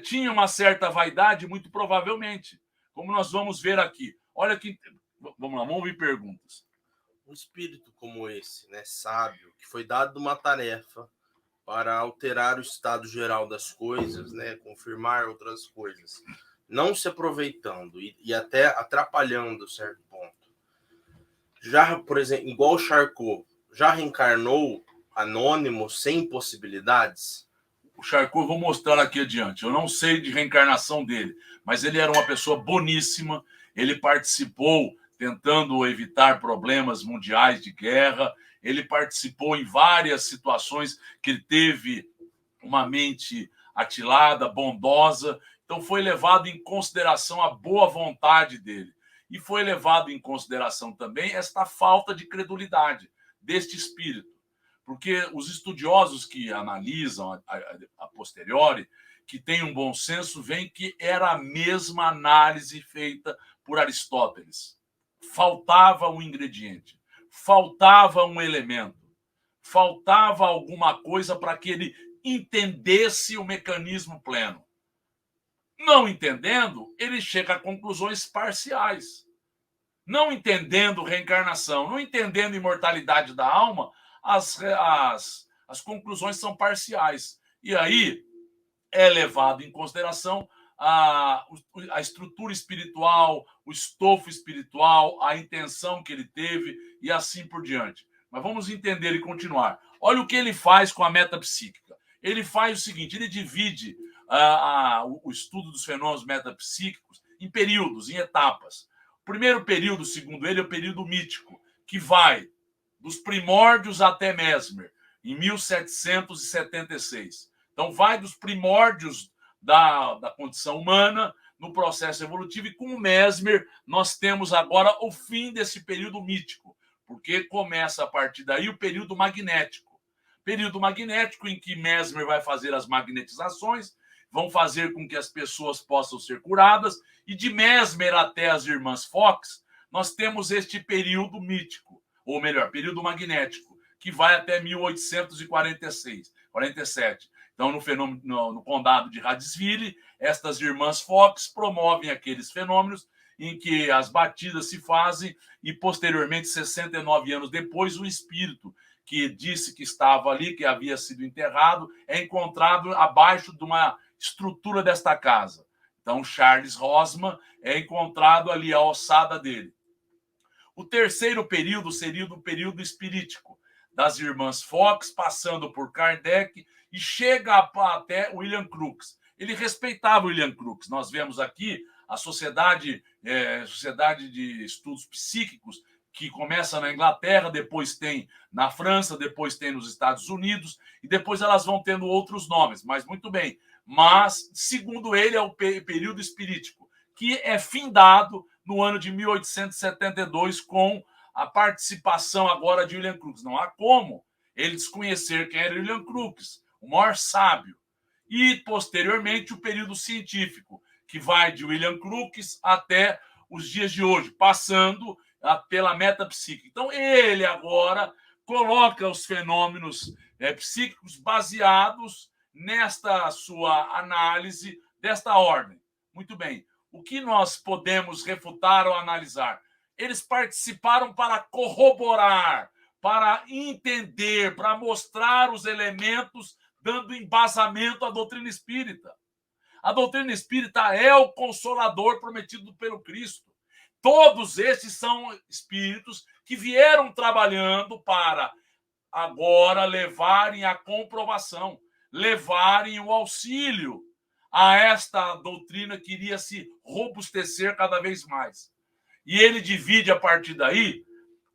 Tinha uma certa vaidade, muito provavelmente, como nós vamos ver aqui. Olha aqui, vamos lá, vamos ouvir perguntas.
Um espírito como esse, né, sábio, que foi dado uma tarefa para alterar o estado geral das coisas, né, confirmar outras coisas, não se aproveitando e até atrapalhando certo ponto. Já, por exemplo, igual o Charcot, já reencarnou anônimo sem possibilidades?
O Charcot, vou mostrar aqui adiante. Eu não sei de reencarnação dele, mas ele era uma pessoa boníssima. Ele participou tentando evitar problemas mundiais de guerra. Ele participou em várias situações que ele teve uma mente atilada, bondosa. Então foi levado em consideração a boa vontade dele. E foi levado em consideração também esta falta de credulidade deste espírito. Porque os estudiosos que analisam a posteriori, que têm um bom senso, veem que era a mesma análise feita por Aristóteles. Faltava um ingrediente, faltava um elemento, faltava alguma coisa para que ele entendesse o mecanismo pleno. Não entendendo, ele chega a conclusões parciais. Não entendendo reencarnação, não entendendo imortalidade da alma, as conclusões são parciais. E aí é levado em consideração a estrutura espiritual, o estofo espiritual, a intenção que ele teve e assim por diante. Mas vamos entender e continuar. Olha o que ele faz com a metapsíquica. Ele faz o seguinte, ele divide o estudo dos fenômenos metapsíquicos em períodos, em etapas. O primeiro período, segundo ele, é o período mítico, que vai dos primórdios até Mesmer, em 1776. Então, vai dos primórdios da condição humana no processo evolutivo, e com o Mesmer nós temos agora o fim desse período mítico, porque começa a partir daí o período magnético. Período magnético em que Mesmer vai fazer as magnetizações, vão fazer com que as pessoas possam ser curadas, e de Mesmer até as irmãs Fox, nós temos este período mítico, ou melhor, período magnético, que vai até 1847. Então, no condado de Hadesville, estas irmãs Fox promovem aqueles fenômenos em que as batidas se fazem e, posteriormente, 69 anos depois, o espírito que disse que estava ali, que havia sido enterrado, é encontrado abaixo de uma estrutura desta casa. Então, Charles Rosman é encontrado ali, a ossada dele. O terceiro período seria o período espirítico, das irmãs Fox, passando por Kardec e chega até William Crookes. Ele respeitava William Crookes. Nós vemos aqui a Sociedade de Estudos Psíquicos, que começa na Inglaterra, depois tem na França, depois tem nos Estados Unidos, e depois elas vão tendo outros nomes, mas muito bem. Mas, segundo ele, é o período espirítico, que é findado no ano de 1872 com a participação agora de William Crookes. Não há como ele desconhecer quem era William Crookes, o maior sábio. E, posteriormente, o período científico, que vai de William Crookes até os dias de hoje, passando pela metapsíquica. Então, ele agora coloca os fenômenos psíquicos baseados nesta sua análise desta ordem. Muito bem. O que nós podemos refutar ou analisar? Eles participaram para corroborar, para entender, para mostrar os elementos, dando embasamento à doutrina espírita. A doutrina espírita é o consolador prometido pelo Cristo. Todos esses são espíritos que vieram trabalhando para agora levarem a comprovação, levarem o auxílio a esta doutrina que iria se robustecer cada vez mais. E ele divide a partir daí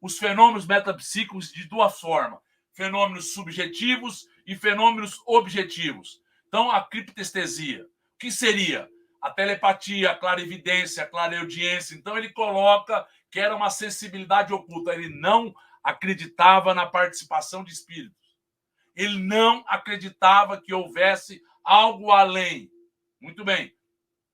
os fenômenos metapsíquicos de duas formas: fenômenos subjetivos e fenômenos objetivos. Então, a criptestesia, o que seria? A telepatia, a clarividência, a clareaudiência. Então, ele coloca que era uma sensibilidade oculta. Ele não acreditava na participação de espíritos. Ele não acreditava que houvesse algo além. Muito bem.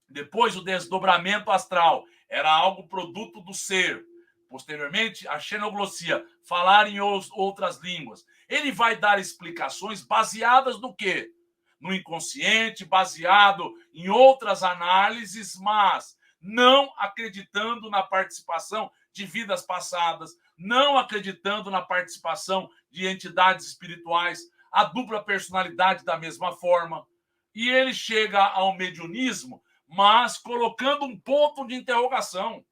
Depois, o desdobramento astral era algo produto do ser. Posteriormente, a xenoglossia, falar em outras línguas. Ele vai dar explicações baseadas no quê? No inconsciente, baseado em outras análises, mas não acreditando na participação de vidas passadas, não acreditando na participação de entidades espirituais, a dupla personalidade da mesma forma. E ele chega ao mediunismo, mas colocando um ponto de interrogação.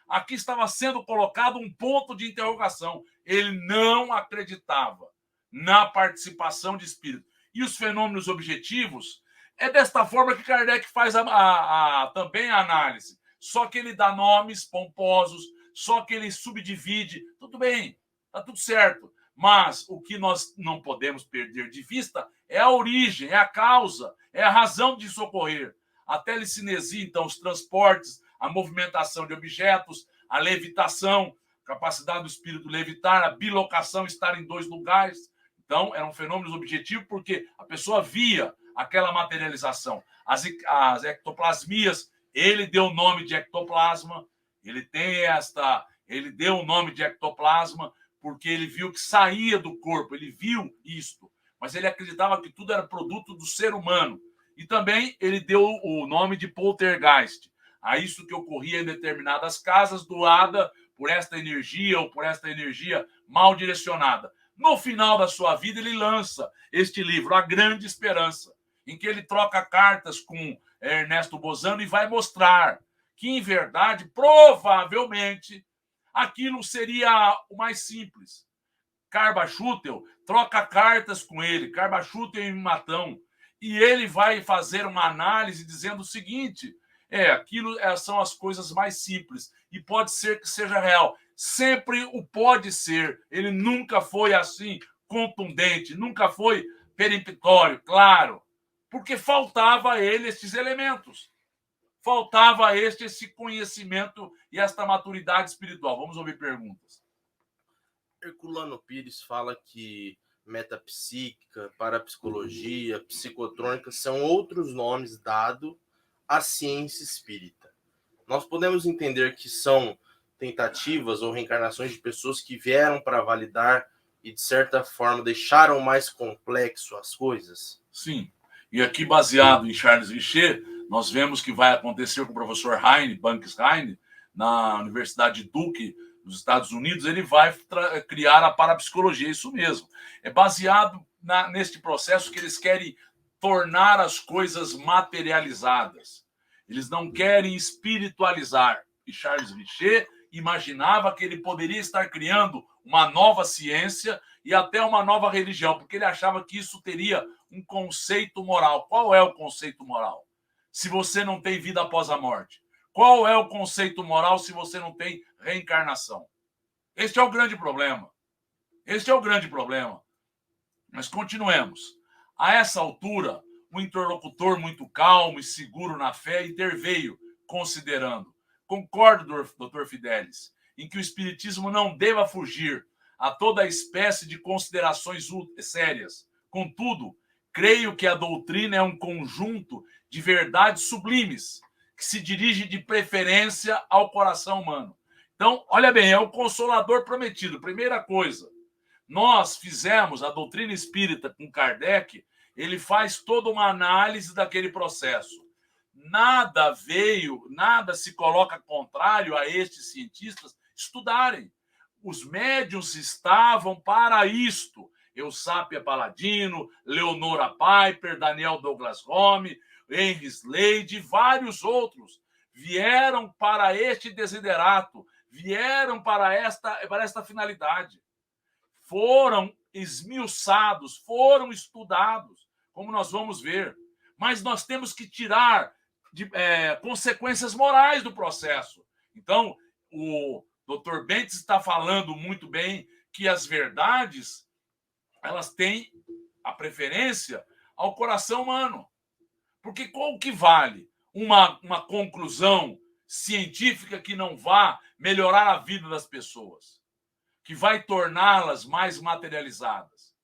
Aqui estava sendo colocado um ponto de interrogação. Ele não acreditava na participação de espírito. E os fenômenos objetivos, é desta forma que Kardec faz também a análise. Só que ele dá nomes pomposos, só que ele subdivide. Tudo bem, está tudo certo. Mas o que nós não podemos perder de vista é a origem, é a causa, é a razão de socorrer. A telecinesia, então, os transportes, a movimentação de objetos, a levitação, capacidade do espírito levitar, a bilocação, estar em dois lugares. Então, eram fenômenos objetivos porque a pessoa via aquela materialização. As ectoplasmias, ele deu o nome de ectoplasma, ele deu o nome de ectoplasma porque ele viu que saía do corpo, ele viu isto, mas ele acreditava que tudo era produto do ser humano. E também ele deu o nome de poltergeist, a isso que ocorria em determinadas casas, doada por esta energia ou por esta energia mal direcionada. No final da sua vida, ele lança este livro, A Grande Esperança, em que ele troca cartas com Ernesto Bozano e vai mostrar que, em verdade, provavelmente, aquilo seria o mais simples. Carbachutel troca cartas com ele, Carbachutel e Matão, e ele vai fazer uma análise dizendo o seguinte: aquilo são as coisas mais simples e pode ser que seja real. Sempre o pode ser. Ele nunca foi assim contundente, nunca foi peremptório, claro, porque faltava a ele estes elementos. Faltava a esse conhecimento e esta maturidade espiritual. Vamos ouvir perguntas.
Herculano Pires fala que metapsíquica, parapsicologia, psicotrônica são outros nomes dados à ciência espírita. Nós podemos entender que são tentativas ou reencarnações de pessoas que vieram para validar e, de certa forma, deixaram mais complexo as coisas?
Sim. E aqui, baseado em Charles Richer, nós vemos que vai acontecer com o professor Heine, Banks Heine, na Universidade de Duke, nos Estados Unidos. Ele vai criar a parapsicologia, isso mesmo. É baseado neste processo que eles querem tornar as coisas materializadas. Eles não querem espiritualizar. E Charles Richer imaginava que ele poderia estar criando uma nova ciência e até uma nova religião, porque ele achava que isso teria um conceito moral. Qual é o conceito moral? Se você não tem vida após a morte. Qual é o conceito moral se você não tem reencarnação? Este é o grande problema. Este é o grande problema. Mas continuemos. A essa altura, o interlocutor muito calmo e seguro na fé interveio, considerando: concordo, doutor Fidelis, em que o espiritismo não deva fugir a toda espécie de considerações sérias. Contudo, creio que a doutrina é um conjunto de verdades sublimes que se dirige de preferência ao coração humano. Então, olha bem, é o Consolador prometido. Primeira coisa, nós fizemos a doutrina espírita com Kardec, ele faz toda uma análise daquele processo. Nada se coloca contrário a estes cientistas estudarem. Os médiuns estavam para isto. Eusápia Paladino, Leonora Piper, Daniel Douglas Home, Henry Slade e vários outros vieram para este desiderato, vieram para esta finalidade. Foram esmiuçados, foram estudados, como nós vamos ver. Mas nós temos que tirar consequências morais do processo. Então, o Dr. Bentes está falando muito bem que as verdades elas têm a preferência ao coração humano. Porque qual que vale uma conclusão científica que não vá melhorar a vida das pessoas, que vai torná-las mais materializadas?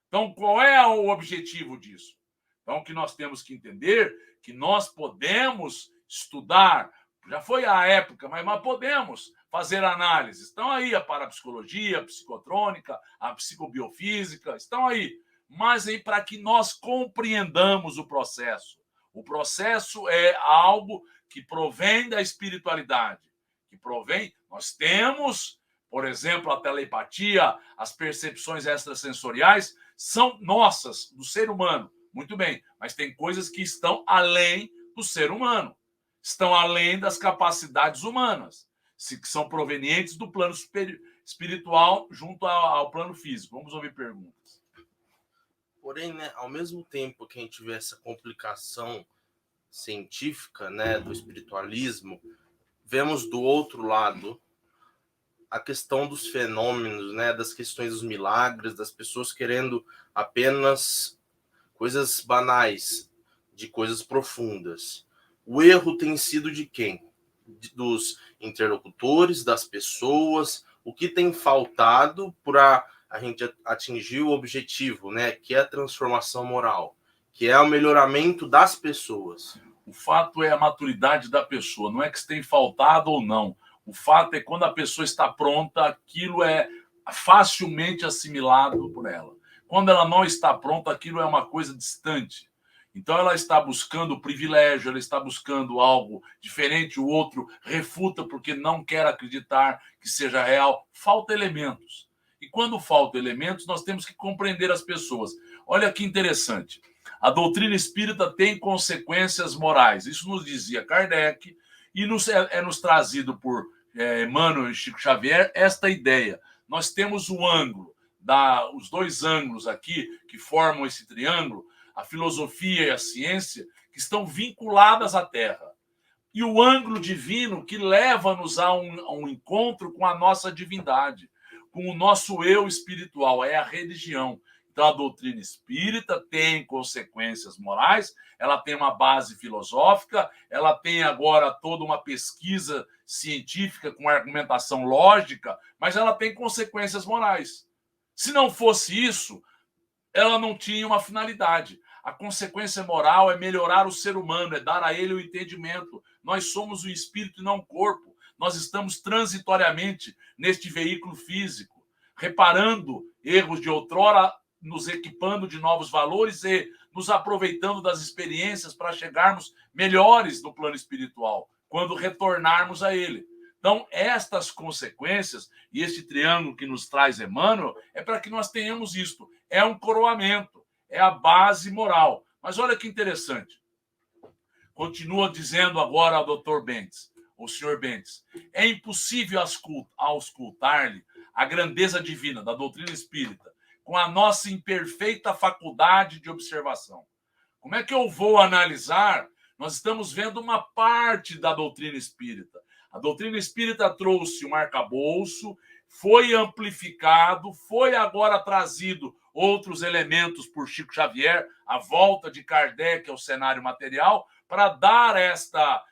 Então, qual é o objetivo disso? Então, o que nós temos que entender que nós podemos estudar Já foi a época, mas podemos fazer análises. Estão aí a parapsicologia, a psicotrônica, a psicobiofísica, estão aí. Mas aí para que nós compreendamos o processo. O processo é algo que provém da espiritualidade, que provém... Nós temos, por exemplo, a telepatia, as percepções extrasensoriais são nossas, do ser humano. Muito bem, mas tem coisas que estão além do ser humano. Estão além das capacidades humanas, que são provenientes do plano espiritual junto ao plano físico. Vamos ouvir perguntas.
Porém, né, ao mesmo tempo que a gente vê essa complicação científica, né, do espiritualismo, vemos do outro lado a questão dos fenômenos, né, das questões dos milagres, das pessoas querendo apenas coisas banais, de coisas profundas. O erro tem sido de quem? Dos interlocutores, das pessoas. O que tem faltado para a gente atingir o objetivo, né? Que é a transformação moral, que é o melhoramento das pessoas.
O fato é a maturidade da pessoa. Não é que tem faltado ou não. O fato é que quando a pessoa está pronta, aquilo é facilmente assimilado por ela. Quando ela não está pronta, aquilo é uma coisa distante. Então ela está buscando privilégio, ela está buscando algo diferente, o outro refuta porque não quer acreditar que seja real. Falta elementos. E quando faltam elementos, nós temos que compreender as pessoas. Olha que interessante. A doutrina espírita tem consequências morais. Isso nos dizia Kardec e nos trazido por Emmanuel e Chico Xavier esta ideia. Nós temos o ângulo, os dois ângulos aqui que formam esse triângulo, a filosofia e a ciência, que estão vinculadas à Terra. E o ângulo divino que leva-nos a um encontro com a nossa divindade, com o nosso eu espiritual, é a religião. Então, a doutrina espírita tem consequências morais, ela tem uma base filosófica, ela tem agora toda uma pesquisa científica com argumentação lógica, mas ela tem consequências morais. Se não fosse isso, ela não tinha uma finalidade. A consequência moral é melhorar o ser humano, é dar a ele o entendimento. Nós somos o espírito e não o corpo. Nós estamos transitoriamente neste veículo físico, reparando erros de outrora, nos equipando de novos valores e nos aproveitando das experiências para chegarmos melhores no plano espiritual, quando retornarmos a ele. Então, estas consequências e este triângulo que nos traz Emmanuel é para que nós tenhamos isto. É um coroamento, é a base moral. Mas olha que interessante. Continua dizendo agora o Dr. Bentes, o Sr. Bentes, é impossível auscultar-lhe a grandeza divina da doutrina espírita com a nossa imperfeita faculdade de observação. Como é que eu vou analisar? Nós estamos vendo uma parte da doutrina espírita. A doutrina espírita trouxe um arcabouço, foi amplificado, foi agora trazido outros elementos por Chico Xavier, a volta de Kardec ao cenário material, para dar esta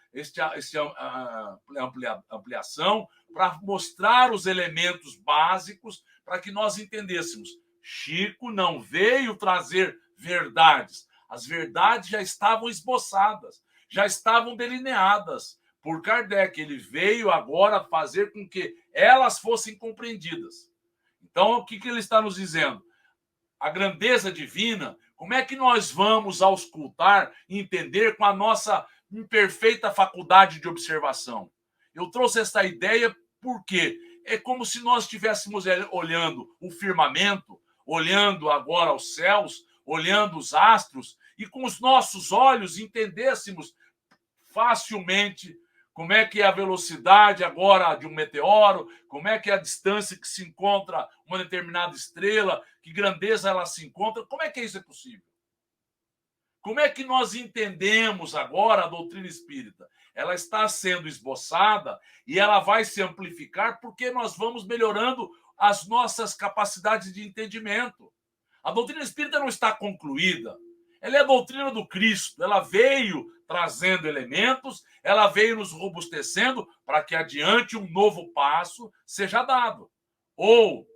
ampliação, para mostrar os elementos básicos, para que nós entendêssemos. Chico não veio trazer verdades. As verdades já estavam esboçadas, já estavam delineadas por Kardec. Ele veio agora fazer com que elas fossem compreendidas. Então, o que ele está nos dizendo? A grandeza divina, como é que nós vamos auscultar e entender com a nossa imperfeita faculdade de observação? Eu trouxe essa ideia porque é como se nós estivéssemos olhando o firmamento, olhando agora os céus, olhando os astros, e com os nossos olhos entendêssemos facilmente como é que é a velocidade agora de um meteoro, como é que é a distância que se encontra uma determinada estrela, que grandeza ela se encontra, como é que isso é possível? Como é que nós entendemos agora a doutrina espírita? Ela está sendo esboçada e ela vai se amplificar porque nós vamos melhorando as nossas capacidades de entendimento. A doutrina espírita não está concluída. Ela é a doutrina do Cristo. Ela veio trazendo elementos, ela veio nos robustecendo para que adiante um novo passo seja dado. Ou,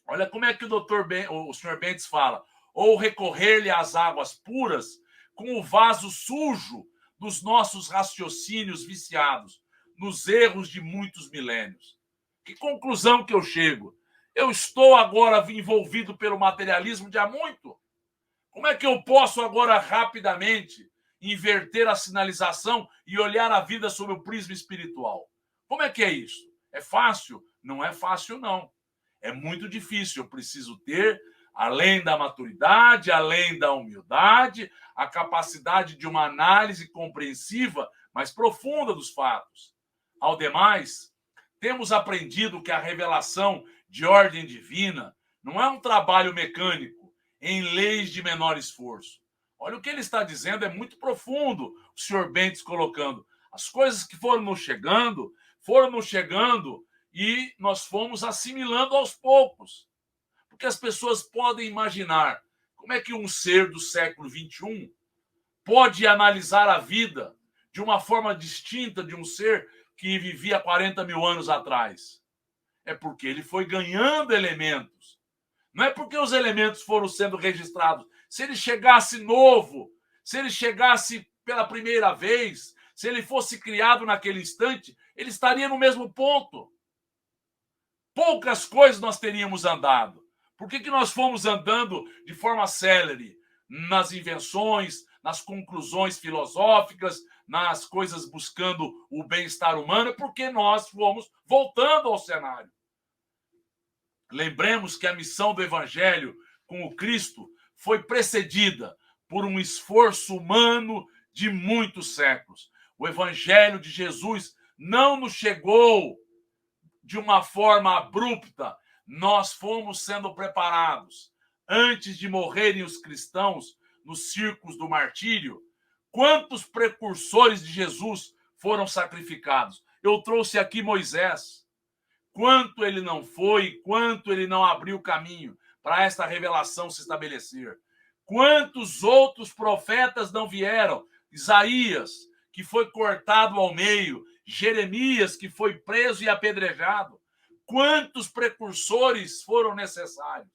olha como é que o Sr. Bentes fala, ou recorrer-lhe às águas puras com o vaso sujo dos nossos raciocínios viciados. nos erros de muitos milênios. Que conclusão que eu chego? Eu estou agora envolvido pelo materialismo de há muito. Como é que eu posso agora rapidamente inverter a sinalização e olhar a vida sob o prisma espiritual? Como é que é isso? É fácil? Não é fácil, não. É muito difícil. Eu preciso ter, além da maturidade, além da humildade, a capacidade de uma análise compreensiva, mais profunda dos fatos. Ao demais, temos aprendido que a revelação de ordem divina não é um trabalho mecânico em leis de menor esforço. Olha o que ele está dizendo, é muito profundo, o senhor Bentes colocando. As coisas que foram nos chegando e nós fomos assimilando aos poucos. Porque as pessoas podem imaginar como é que um ser do século XXI pode analisar a vida de uma forma distinta de um ser que vivia 40 mil anos atrás. É porque ele foi ganhando elementos. Não é porque os elementos foram sendo registrados. Se ele chegasse novo, se ele chegasse pela primeira vez, se ele fosse criado naquele instante, ele estaria no mesmo ponto. Poucas coisas nós teríamos andado. Por que nós fomos andando de forma célere nas invenções, nas conclusões filosóficas, nas coisas buscando o bem-estar humano? Porque nós fomos voltando ao cenário. Lembremos que a missão do Evangelho com o Cristo foi precedida por um esforço humano de muitos séculos. O Evangelho de Jesus não nos chegou de uma forma abrupta. Nós fomos sendo preparados. Antes de morrerem os cristãos nos circos do martírio, quantos precursores de Jesus foram sacrificados? Eu trouxe aqui Moisés. Quanto ele não foi, quanto ele não abriu caminho para esta revelação se estabelecer. Quantos outros profetas não vieram? Isaías, que foi cortado ao meio, Jeremias, que foi preso e apedrejado. Quantos precursores foram necessários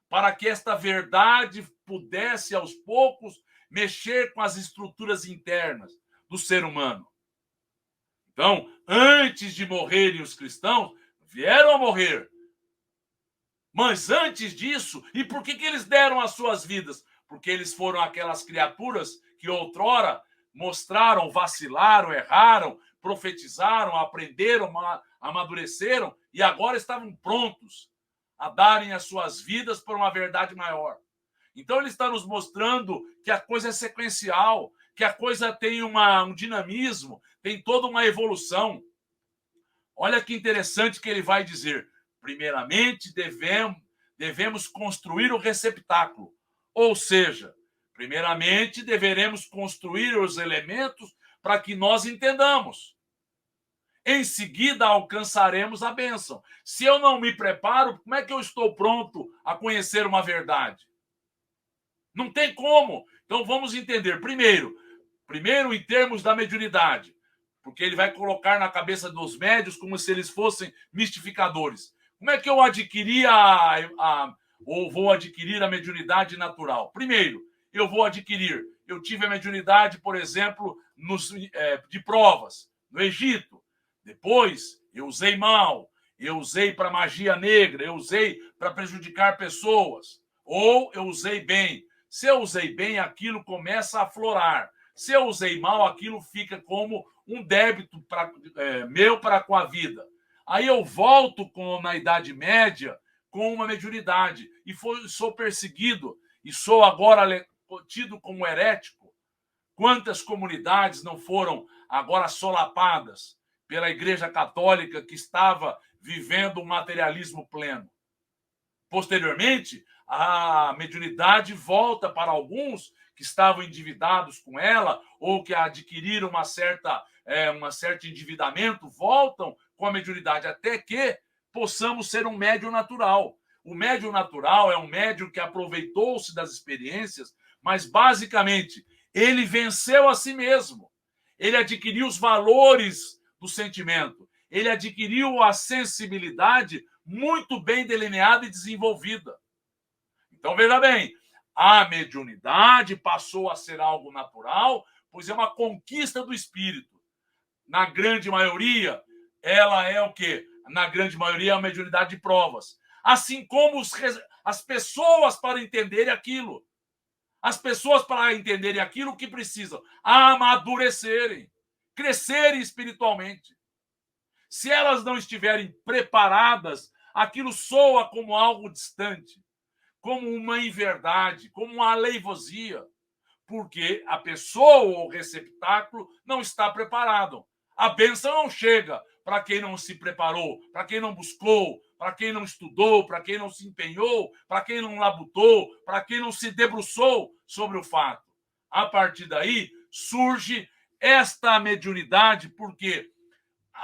para que esta verdade pudesse, aos poucos, mexer com as estruturas internas do ser humano? Então, antes de morrerem os cristãos, vieram a morrer. Mas antes disso, e por que eles deram as suas vidas? Porque eles foram aquelas criaturas que outrora mostraram, vacilaram, erraram, profetizaram, aprenderam, amadureceram e agora estavam prontos a darem as suas vidas por uma verdade maior. Então ele está nos mostrando que a coisa é sequencial, que a coisa tem um dinamismo, tem toda uma evolução. Olha que interessante que ele vai dizer. Primeiramente, devemos construir o receptáculo. Ou seja, primeiramente, deveremos construir os elementos para que nós entendamos. Em seguida, alcançaremos a bênção. Se eu não me preparo, como é que eu estou pronto a conhecer uma verdade? Não tem como. Então, vamos entender. Primeiro, em termos da mediunidade, porque ele vai colocar na cabeça dos médios como se eles fossem mistificadores. Como é que eu adquiri ou vou adquirir a mediunidade natural? Primeiro, eu tive a mediunidade, por exemplo, de provas, no Egito. Depois, eu usei mal, eu usei para magia negra, eu usei para prejudicar pessoas, ou eu usei bem. Se eu usei bem, aquilo começa a aflorar. Se eu usei mal, aquilo fica como um débito meu para com a vida. Aí eu volto na Idade Média com uma mediunidade e sou perseguido e sou agora tido como herético. Quantas comunidades não foram agora solapadas pela Igreja Católica que estava vivendo um materialismo pleno? Posteriormente, a mediunidade volta para alguns que estavam endividados com ela ou que adquiriram um certo endividamento, voltam com a mediunidade até que possamos ser um médium natural. O médium natural é um médium que aproveitou-se das experiências, mas basicamente ele venceu a si mesmo. Ele adquiriu os valores do sentimento. Ele adquiriu a sensibilidade muito bem delineada e desenvolvida. Então, veja bem, a mediunidade passou a ser algo natural, pois é uma conquista do espírito. na grande maioria, ela é o quê? Na grande maioria, é uma mediunidade de provas. Assim como as pessoas para entenderem aquilo. As pessoas para entenderem aquilo que precisam amadurecerem, crescerem espiritualmente. Se elas não estiverem preparadas, aquilo soa como algo distante, como uma inverdade, como uma aleivosia, porque a pessoa ou o receptáculo não está preparado. A bênção não chega para quem não se preparou, para quem não buscou, para quem não estudou, para quem não se empenhou, para quem não labutou, para quem não se debruçou sobre o fato. A partir daí surge esta mediunidade, porque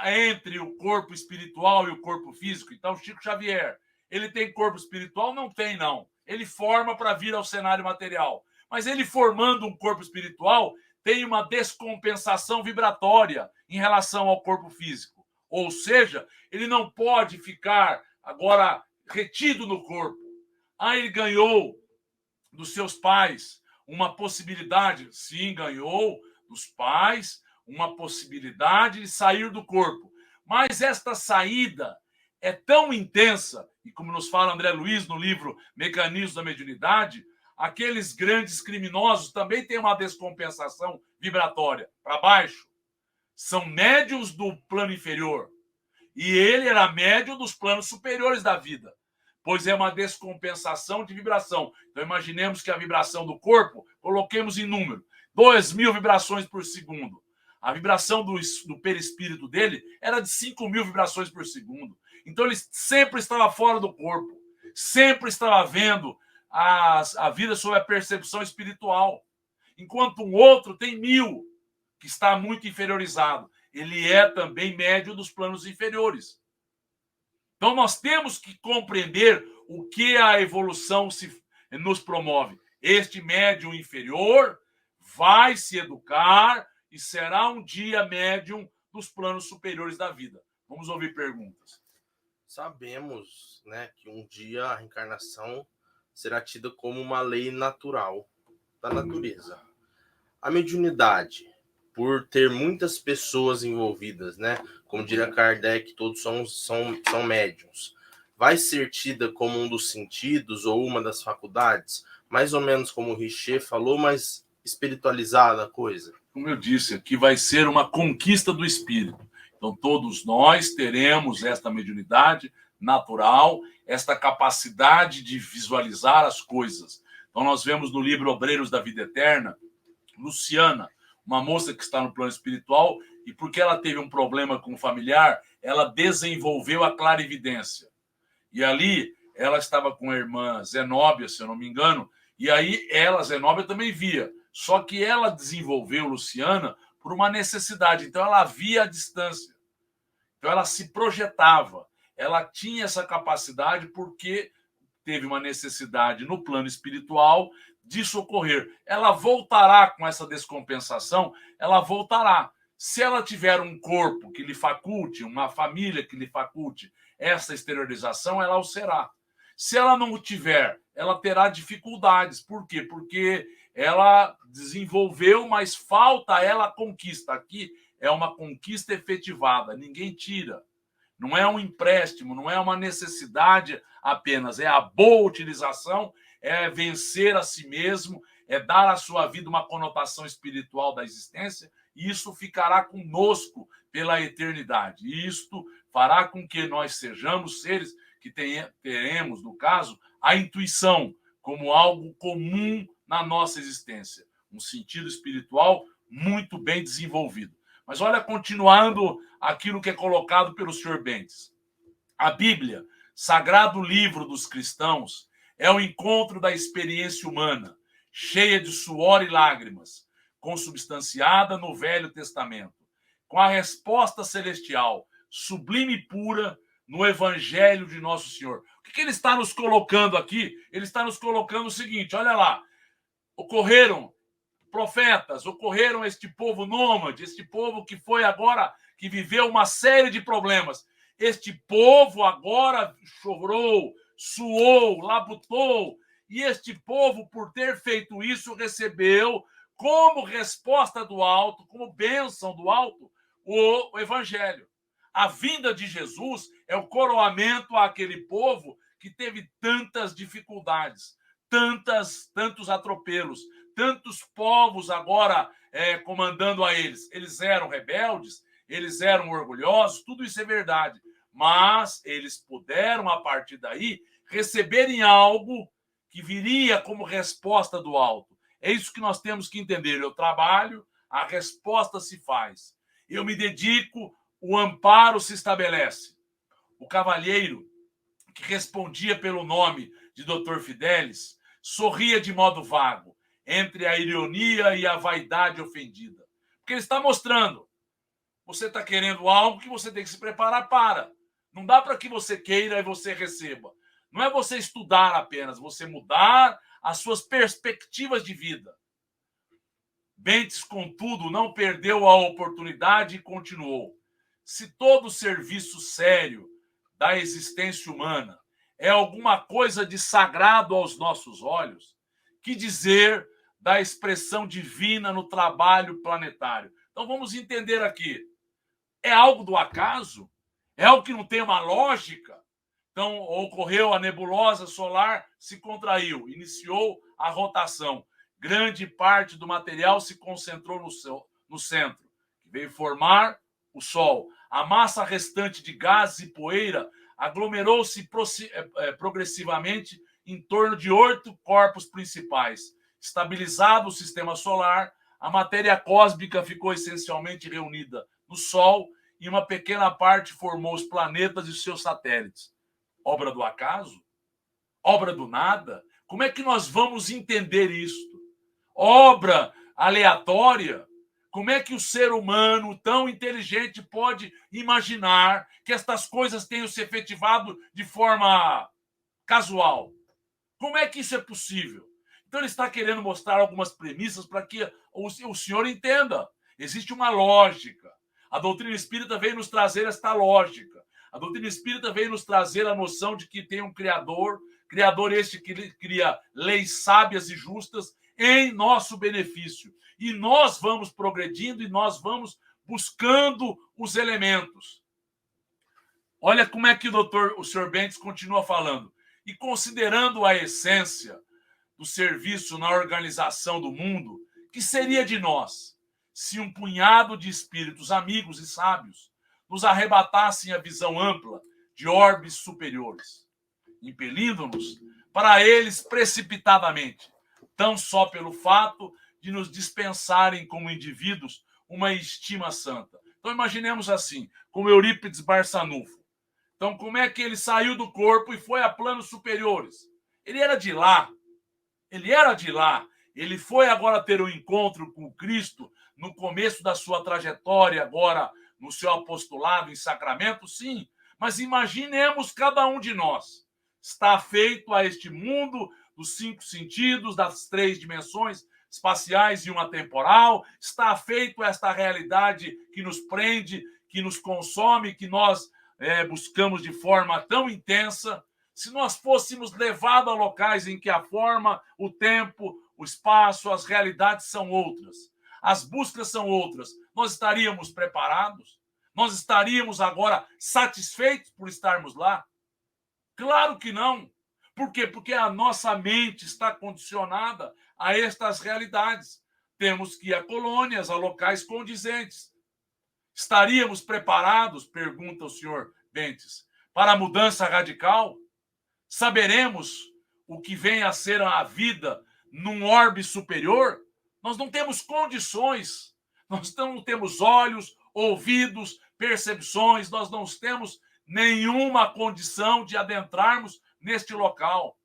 entre o corpo espiritual e o corpo físico. Então, Chico Xavier, ele tem corpo espiritual? Não tem, não. Ele forma para vir ao cenário material. Mas ele formando um corpo espiritual, tem uma descompensação vibratória em relação ao corpo físico. Ou seja, ele não pode ficar agora retido no corpo. Ele ganhou dos seus pais uma possibilidade. Sim, ganhou dos pais uma possibilidade de sair do corpo. Mas esta saída é tão intensa, e como nos fala André Luiz no livro Mecanismos da Mediunidade, aqueles grandes criminosos também têm uma descompensação vibratória para baixo. São médiuns do plano inferior. E ele era médium dos planos superiores da vida, pois é uma descompensação de vibração. Então, imaginemos que a vibração do corpo, coloquemos em número, 2.000 vibrações por segundo. A vibração do perispírito dele era de 5.000 vibrações por segundo. Então, ele sempre estava fora do corpo, sempre estava vendo a vida sob a percepção espiritual. Enquanto um outro tem 1.000, que está muito inferiorizado. Ele é também médium dos planos inferiores. Então, nós temos que compreender o que a evolução nos promove. Este médium inferior vai se educar e será um dia médium dos planos superiores da vida. Vamos ouvir perguntas.
Sabemos, né, que um dia a reencarnação será tida como uma lei natural da natureza. A mediunidade, por ter muitas pessoas envolvidas, né, como diria Kardec, todos são médiums, vai ser tida como um dos sentidos ou uma das faculdades, mais ou menos como o Richer falou, mas espiritualizada a coisa.
Como eu disse, aqui vai ser uma conquista do espírito. Então, todos nós teremos esta mediunidade natural, esta capacidade de visualizar as coisas. Então, nós vemos no livro Obreiros da Vida Eterna, Luciana, uma moça que está no plano espiritual, e porque ela teve um problema com o familiar, ela desenvolveu a clarividência. E ali, ela estava com a irmã Zenóbia, se eu não me engano, e aí ela, Zenóbia, também via. Só que ela desenvolveu, Luciana, por uma necessidade. Então, ela via a distância. Então, ela se projetava. Ela tinha essa capacidade porque teve uma necessidade no plano espiritual de socorrer. Ela voltará com essa descompensação, ela voltará. Se ela tiver um corpo que lhe faculte, uma família que lhe faculte essa exteriorização, ela o será. Se ela não o tiver, ela terá dificuldades. Por quê? Porque ela desenvolveu, mas falta a ela a conquista. Aqui é uma conquista efetivada, ninguém tira. Não é um empréstimo, não é uma necessidade apenas, é a boa utilização, é vencer a si mesmo, é dar à sua vida uma conotação espiritual da existência, e isso ficará conosco pela eternidade. E isto fará com que nós sejamos seres que teremos, no caso, a intuição como algo comum na nossa existência, um sentido espiritual muito bem desenvolvido. Mas olha, continuando aquilo que é colocado pelo Sr. Bentes. A Bíblia, sagrado livro dos cristãos, é o encontro da experiência humana, cheia de suor e lágrimas, consubstanciada no Velho Testamento, com a resposta celestial, sublime e pura, no Evangelho de Nosso Senhor. O que ele está nos colocando aqui? Ele está nos colocando o seguinte, olha lá, ocorreram profetas, ocorreram este povo nômade, este povo que foi agora, que viveu uma série de problemas. Este povo agora chorou, suou, labutou, e este povo, por ter feito isso, recebeu como resposta do alto, como bênção do alto, o evangelho. A vinda de Jesus é o coroamento àquele povo que teve tantas dificuldades, tantos atropelos, tantos povos agora comandando a eles. Eles eram rebeldes, eles eram orgulhosos, tudo isso é verdade. Mas eles puderam, a partir daí, receberem algo que viria como resposta do alto. É isso que nós temos que entender. Eu trabalho, a resposta se faz. Eu me dedico, o amparo se estabelece. O cavalheiro, que respondia pelo nome de Dr. Fidelis, sorria de modo vago, entre a ironia e a vaidade ofendida. Porque ele está mostrando, você está querendo algo que você tem que se preparar para. Não dá para que você queira e você receba. Não é você estudar apenas, você mudar as suas perspectivas de vida. Bentes, contudo, não perdeu a oportunidade e continuou. Se todo serviço sério da existência humana é alguma coisa de sagrado aos nossos olhos, que dizer da expressão divina no trabalho planetário? Então vamos entender aqui. É algo do acaso? É algo que não tem uma lógica? Então ocorreu a nebulosa solar, se contraiu, iniciou a rotação. Grande parte do material se concentrou no centro, que veio formar o Sol. A massa restante de gases e poeira aglomerou-se progressivamente em torno de 8 corpos principais. Estabilizado o sistema solar, a matéria cósmica ficou essencialmente reunida no Sol e uma pequena parte formou os planetas e seus satélites. Obra do acaso? Obra do nada? Como é que nós vamos entender isto? Obra aleatória? Como é que o ser humano tão inteligente pode imaginar que estas coisas tenham se efetivado de forma casual? Como é que isso é possível? Então ele está querendo mostrar algumas premissas para que o senhor entenda. Existe uma lógica. A doutrina espírita veio nos trazer esta lógica. A doutrina espírita veio nos trazer a noção de que tem um Criador este que cria leis sábias e justas em nosso benefício. E nós vamos progredindo e nós vamos buscando os elementos. Olha como é que o senhor Bentes continua falando. E considerando a essência do serviço na organização do mundo, que seria de nós se um punhado de espíritos amigos e sábios nos arrebatassem a visão ampla de orbes superiores, impelindo-nos para eles precipitadamente, tão só pelo fato de nos dispensarem como indivíduos uma estima santa. Então imaginemos assim, como Eurípides Barçanufo. Então como é que ele saiu do corpo e foi a planos superiores? Ele era de lá. Ele foi agora ter um encontro com Cristo no começo da sua trajetória, agora no seu apostolado em sacramento, sim. Mas imaginemos cada um de nós. Está feito a este mundo dos 5 sentidos, das 3 dimensões espaciais e uma temporal. Está feito esta realidade que nos prende, que nos consome, que nós buscamos de forma tão intensa. Se nós fôssemos levados a locais em que a forma, o tempo, o espaço, as realidades são outras, as buscas são outras, nós estaríamos preparados? Nós estaríamos agora satisfeitos por estarmos lá? Claro que não. Por quê? Porque a nossa mente está condicionada a estas realidades. Temos que ir a colônias, a locais condizentes. Estaríamos preparados, pergunta o senhor Bentes, para a mudança radical? Saberemos o que vem a ser a vida num orbe superior? Nós não temos condições, nós não temos olhos, ouvidos, percepções, nós não temos nenhuma condição de adentrarmos neste local.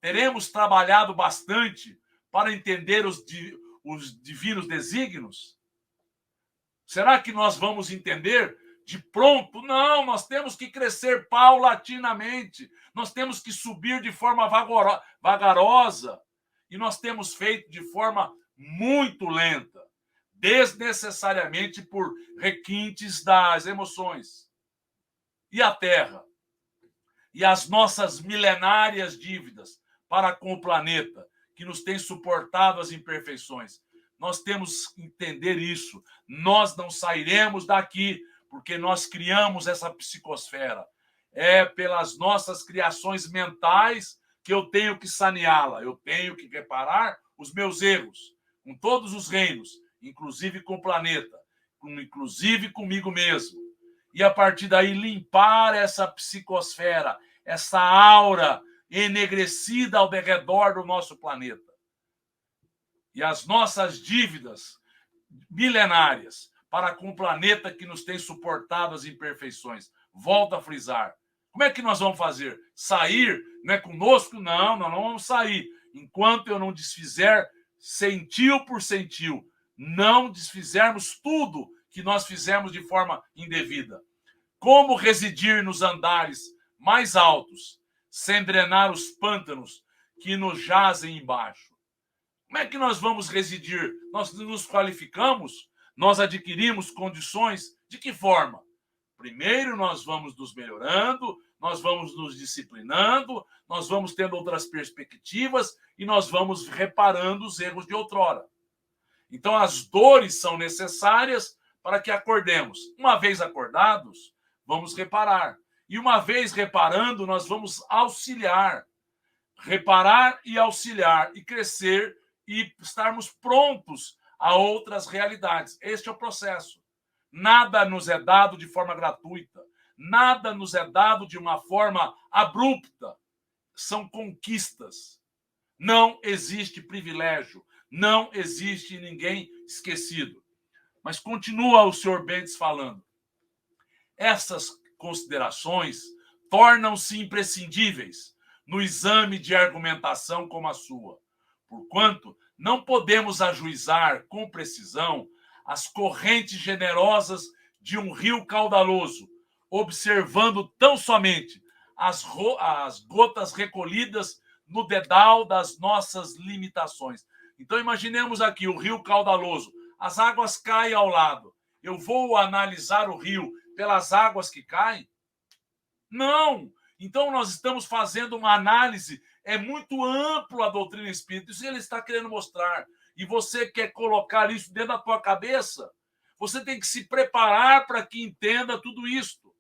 Teremos trabalhado bastante para entender os divinos desígnios? Será que nós vamos entender de pronto? Não, nós temos que crescer paulatinamente. Nós temos que subir de forma vagarosa. E nós temos feito de forma muito lenta, desnecessariamente por requintes das emoções. E a Terra? E as nossas milenárias dívidas para com o planeta, que nos tem suportado as imperfeições? Nós temos que entender isso. Nós não sairemos daqui porque nós criamos essa psicosfera. É pelas nossas criações mentais que eu tenho que saneá-la. Eu tenho que reparar os meus erros com todos os reinos, inclusive com o planeta, inclusive comigo mesmo. E a partir daí limpar essa psicosfera, essa aura enegrecida ao redor do nosso planeta. E as nossas dívidas milenárias para com o planeta que nos tem suportado as imperfeições. Volto a frisar. Como é que nós vamos fazer? Sair? Não é conosco? Não, nós não vamos sair. Enquanto eu não desfizer centil por centil, não desfizermos tudo que nós fizemos de forma indevida. Como residir nos andares mais altos, sem drenar os pântanos que nos jazem embaixo? Como é que nós vamos residir? Nós nos qualificamos? Nós adquirimos condições? De que forma? Primeiro, nós vamos nos melhorando, nós vamos nos disciplinando, nós vamos tendo outras perspectivas e nós vamos reparando os erros de outrora. Então, as dores são necessárias para que acordemos. Uma vez acordados, vamos reparar. E uma vez reparando, nós vamos auxiliar. Reparar e auxiliar e crescer e estarmos prontos a outras realidades. Este é o processo. Nada nos é dado de forma gratuita. Nada nos é dado de uma forma abrupta. São conquistas. Não existe privilégio. Não existe ninguém esquecido. Mas continua o Sr. Bentes falando. Essas considerações tornam-se imprescindíveis no exame de argumentação como a sua, porquanto não podemos ajuizar com precisão as correntes generosas de um rio caudaloso, observando tão somente as gotas recolhidas no dedal das nossas limitações. Então, imaginemos aqui o rio caudaloso, as águas caem ao lado. Eu vou analisar o rio pelas águas que caem? Não! Então, nós estamos fazendo uma análise, é muito amplo a doutrina espírita, isso ele está querendo mostrar. E você quer colocar isso dentro da tua cabeça? Você tem que se preparar para que entenda tudo isto.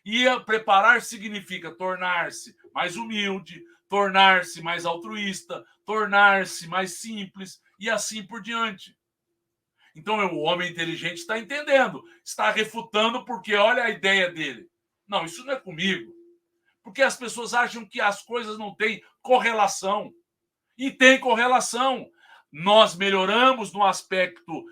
E preparar significa tornar-se mais humilde, tornar-se mais altruísta, tornar-se mais simples e assim por diante. Então, o homem inteligente está entendendo, está refutando porque olha a ideia dele. Não, isso não é comigo. Porque as pessoas acham que as coisas não têm correlação. E tem correlação. Nós melhoramos no aspecto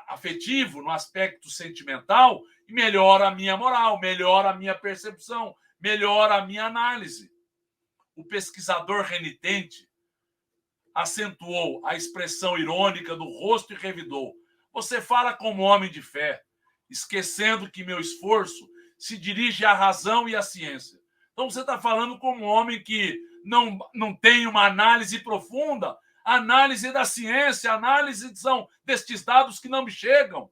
afetivo, no aspecto sentimental, e melhora a minha moral, melhora a minha percepção, melhora a minha análise. O pesquisador renitente acentuou a expressão irônica do rosto e revidou. Você fala como homem de fé, esquecendo que meu esforço se dirige à razão e à ciência. Então você está falando como um homem que não tem uma análise profunda, análise da ciência, análise são destes dados que não me chegam.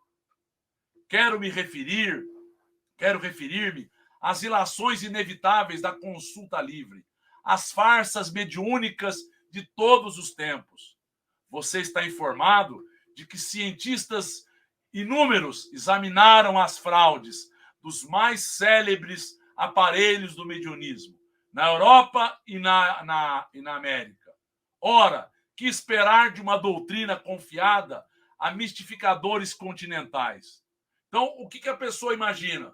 Quero referir-me às ilações inevitáveis da consulta livre, às farsas mediúnicas de todos os tempos. Você está informado de que cientistas inúmeros examinaram as fraudes dos mais célebres aparelhos do mediunismo, na Europa e na América. Ora, que esperar de uma doutrina confiada a mistificadores continentais? Então, o que a pessoa imagina?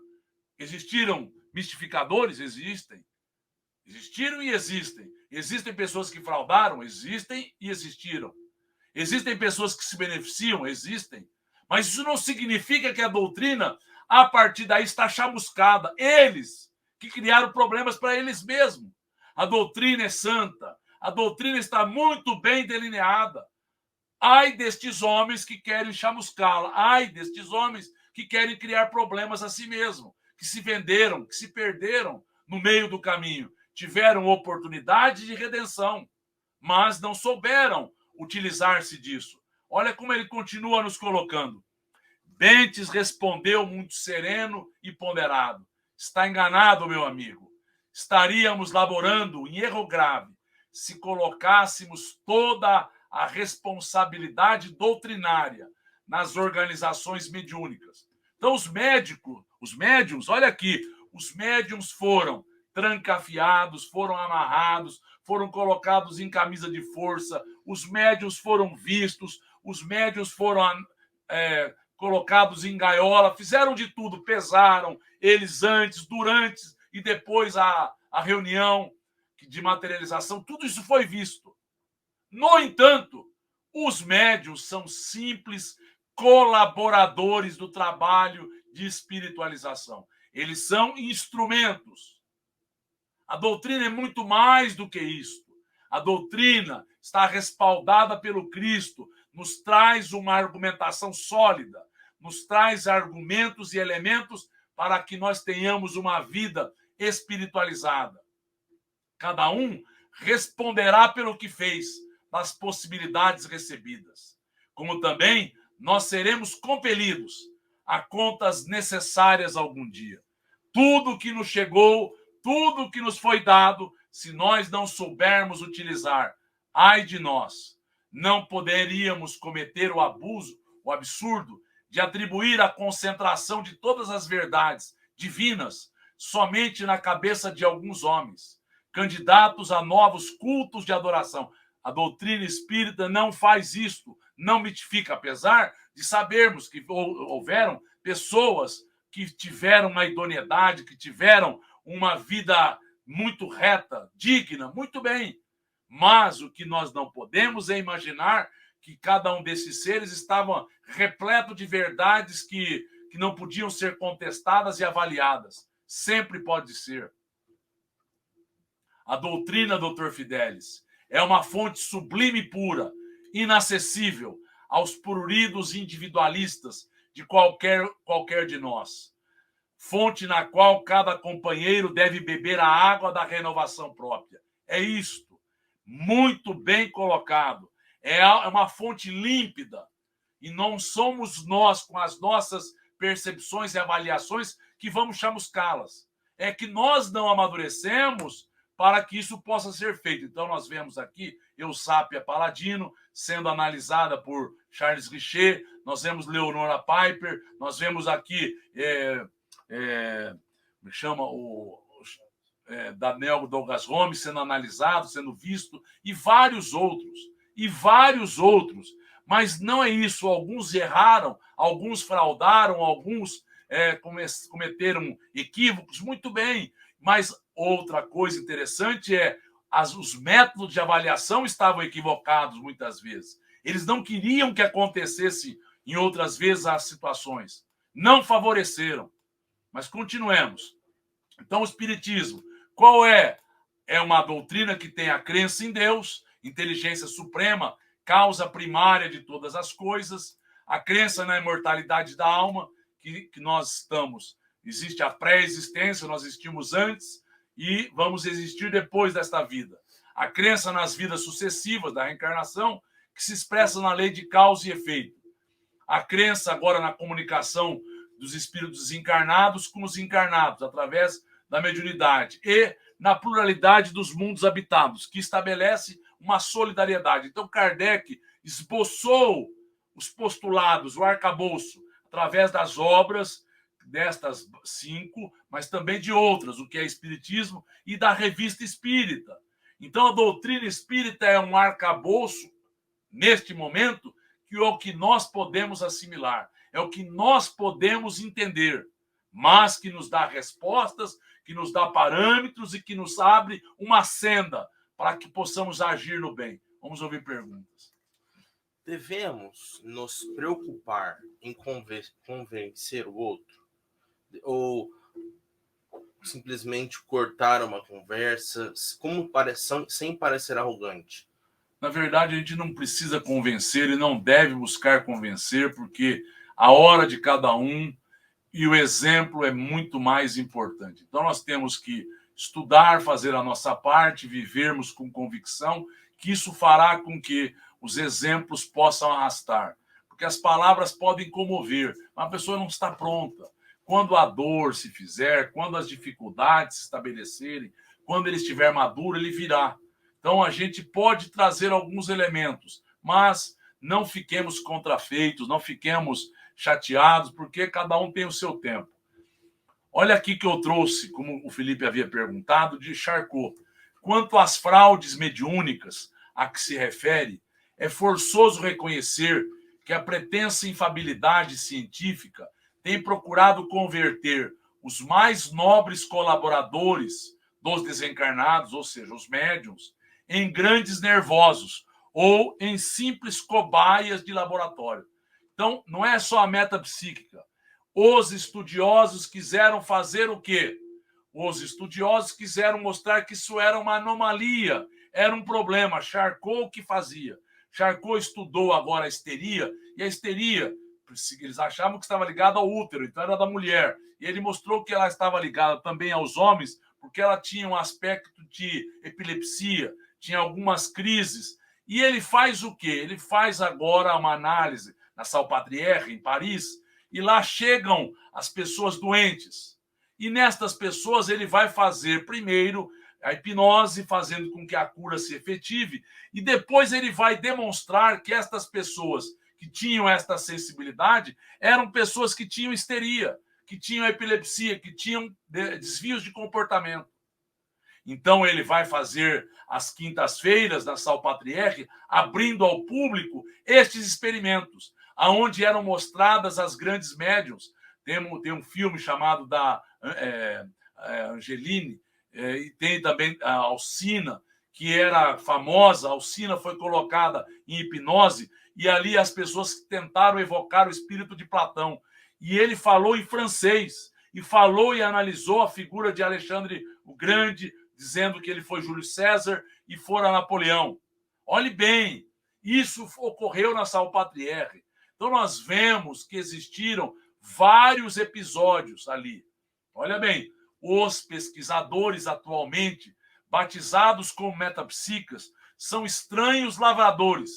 Existiram mistificadores? Existem. Existiram e existem. Existem pessoas que fraudaram? Existem e existiram. Existem pessoas que se beneficiam? Existem. Mas isso não significa que a doutrina, a partir daí, está chamuscada. Eles que criaram problemas para eles mesmos. A doutrina é santa. A doutrina está muito bem delineada. Ai destes homens que querem chamuscá-la. Ai destes homens que querem criar problemas a si mesmos. Que se venderam, que se perderam no meio do caminho. Tiveram oportunidade de redenção, mas não souberam utilizar-se disso. Olha como ele continua nos colocando. Bentes respondeu muito sereno e ponderado. Está enganado, meu amigo. Estaríamos laborando em erro grave se colocássemos toda a responsabilidade doutrinária nas organizações mediúnicas. Então, os médiums, olha aqui, os médiums foram trancafiados, foram amarrados, foram colocados em camisa de força, os médiums foram vistos, os médiums foram colocados em gaiola, fizeram de tudo, pesaram eles antes, durante e depois a reunião de materialização, tudo isso foi visto. No entanto, os médiuns são simples colaboradores do trabalho de espiritualização. Eles são instrumentos. A doutrina é muito mais do que isto. A doutrina está respaldada pelo Cristo, nos traz uma argumentação sólida, nos traz argumentos e elementos para que nós tenhamos uma vida espiritualizada. Cada um responderá pelo que fez, das possibilidades recebidas. Como também nós seremos compelidos a contas necessárias algum dia. Tudo que nos chegou, tudo que nos foi dado, se nós não soubermos utilizar, ai de nós, não poderíamos cometer o abuso, o absurdo, de atribuir a concentração de todas as verdades divinas somente na cabeça de alguns homens, candidatos a novos cultos de adoração. A doutrina espírita não faz isto, não mitifica, apesar de sabermos que houveram pessoas que tiveram uma idoneidade, que tiveram uma vida muito reta, digna, muito bem. Mas o que nós não podemos é imaginar que cada um desses seres estava repleto de verdades que não podiam ser contestadas e avaliadas. Sempre pode ser. A doutrina, doutor Fidelis, é uma fonte sublime e pura, inacessível aos pruridos individualistas de qualquer de nós. Fonte na qual cada companheiro deve beber a água da renovação própria. É isto. Muito bem colocado. É uma fonte límpida. E não somos nós, com as nossas percepções e avaliações, que vamos chamuscá-las. É que nós não amadurecemos para que isso possa ser feito. Então, nós vemos aqui Eusápia Paladino sendo analisada por Charles Richer, nós vemos Leonora Piper, nós vemos aqui Daniel Douglas Holmes sendo analisado, sendo visto, e vários outros. Mas não é isso. Alguns erraram, alguns fraudaram, alguns cometeram equívocos, muito bem. Mas outra coisa interessante os métodos de avaliação estavam equivocados muitas vezes. Eles não queriam que acontecesse em outras vezes as situações. Não favoreceram. Mas continuemos. Então, o Espiritismo, qual é? É uma doutrina que tem a crença em Deus, inteligência suprema, causa primária de todas as coisas, a crença na imortalidade da alma, que nós estamos. Existe a pré-existência, nós existimos antes e vamos existir depois desta vida. A crença nas vidas sucessivas da reencarnação, que se expressa na lei de causa e efeito. A crença agora na comunicação dos espíritos desencarnados com os encarnados, através da mediunidade. E na pluralidade dos mundos habitados, que estabelece uma solidariedade. Então, Kardec esboçou os postulados, o arcabouço, através das obras destas 5, mas também de outras, o que é Espiritismo, e da Revista Espírita. Então, a doutrina espírita é um arcabouço, neste momento, que é o que nós podemos assimilar, é o que nós podemos entender, mas que nos dá respostas, que nos dá parâmetros e que nos abre uma senda para que possamos agir no bem. Vamos ouvir perguntas.
Devemos nos preocupar em convencer o outro? Ou simplesmente cortar uma conversa sem parecer arrogante?
Na verdade, a gente não precisa convencer e não deve buscar convencer, porque a hora de cada um e o exemplo é muito mais importante. Então, nós temos que estudar, fazer a nossa parte, vivermos com convicção, que isso fará com que os exemplos possam arrastar. Porque as palavras podem comover, mas a pessoa não está pronta. Quando a dor se fizer, quando as dificuldades se estabelecerem, quando ele estiver maduro, ele virá. Então, a gente pode trazer alguns elementos, mas não fiquemos contrafeitos, não fiquemos chateados, porque cada um tem o seu tempo. Olha aqui que eu trouxe, como o Felipe havia perguntado, de Charcot. Quanto às fraudes mediúnicas a que se refere, é forçoso reconhecer que a pretensa infabilidade científica tem procurado converter os mais nobres colaboradores dos desencarnados, ou seja, os médiuns, em grandes nervosos ou em simples cobaias de laboratório. Então, não é só a metapsíquica. Os estudiosos quiseram fazer o quê? Os estudiosos quiseram mostrar que isso era uma anomalia, era um problema. Charcot o que fazia? Charcot estudou agora a histeria, e a histeria, eles achavam que estava ligada ao útero, então era da mulher. E ele mostrou que ela estava ligada também aos homens, porque ela tinha um aspecto de epilepsia, tinha algumas crises. E ele faz o quê? Ele faz agora uma análise na Salpêtrière, em Paris, e lá chegam as pessoas doentes. E nestas pessoas ele vai fazer primeiro a hipnose, fazendo com que a cura se efetive, e depois ele vai demonstrar que estas pessoas que tinham esta sensibilidade eram pessoas que tinham histeria, que tinham epilepsia, que tinham desvios de comportamento. Então ele vai fazer às quintas-feiras na Salpêtrière, abrindo ao público estes experimentos, aonde eram mostradas as grandes médiums. Tem um filme chamado da Angeline, e tem também a Alcina, que era famosa. A Alcina foi colocada em hipnose, e ali as pessoas tentaram evocar o espírito de Platão. E ele falou em francês, e falou e analisou a figura de Alexandre o Grande, dizendo que ele foi Júlio César e fora Napoleão. Olhe bem, isso ocorreu na Salpêtrière. Então nós vemos que existiram vários episódios ali. Olha bem, os pesquisadores atualmente, batizados como metapsíquicas, são estranhos lavradores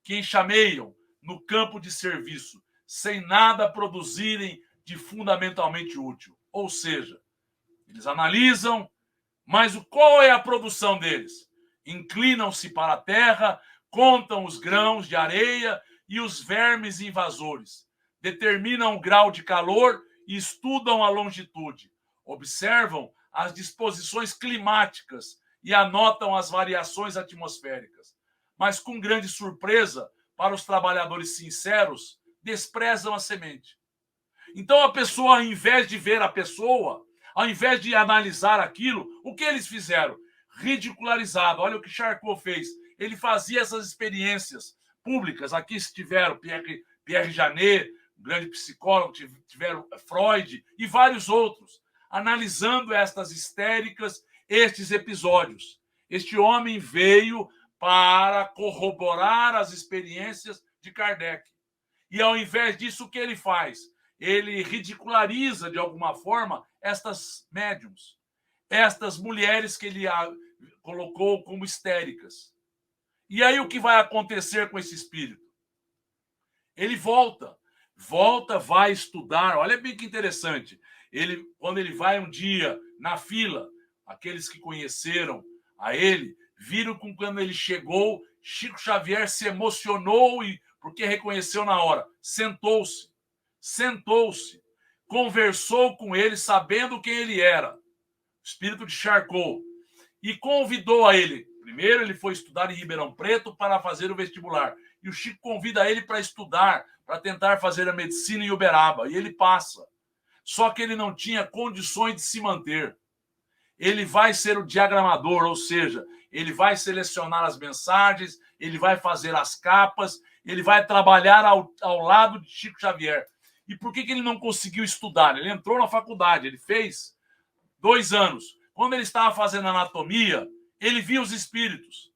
que enxameiam no campo de serviço, sem nada produzirem de fundamentalmente útil. Ou seja, eles analisam, mas qual é a produção deles? Inclinam-se para a terra, contam os grãos de areia e os vermes invasores, determinam o grau de calor e estudam a longitude, observam as disposições climáticas e anotam as variações atmosféricas. Mas, com grande surpresa para os trabalhadores sinceros, desprezam a semente. Então, a pessoa, ao invés de ver a pessoa, ao invés de analisar aquilo, o que eles fizeram? Ridicularizado. Olha o que Charcot fez. Ele fazia essas experiências públicas. Aqui estiveram Pierre Janet, um grande psicólogo, tiveram Freud e vários outros, analisando estas histéricas, estes episódios. Este homem veio para corroborar as experiências de Kardec. E, ao invés disso, o que ele faz? Ele ridiculariza, de alguma forma, estas médiums, estas mulheres que ele colocou como histéricas. E aí o que vai acontecer com esse espírito? Ele volta, vai estudar. Olha bem que interessante. Quando ele vai um dia na fila, aqueles que conheceram a ele, viram que quando ele chegou, Chico Xavier se emocionou porque reconheceu na hora. Sentou-se, conversou com ele, sabendo quem ele era, o espírito de Charcot, e convidou a ele. Primeiro ele foi estudar em Ribeirão Preto para fazer o vestibular, e o Chico convida ele para estudar, para tentar fazer a medicina em Uberaba, e ele passa. Só que ele não tinha condições de se manter. Ele vai ser o diagramador, ou seja, ele vai selecionar as mensagens, ele vai fazer as capas, ele vai trabalhar ao lado de Chico Xavier. E por que ele não conseguiu estudar? Ele entrou na faculdade, ele fez 2 anos. Quando ele estava fazendo anatomia, ele via os espíritos.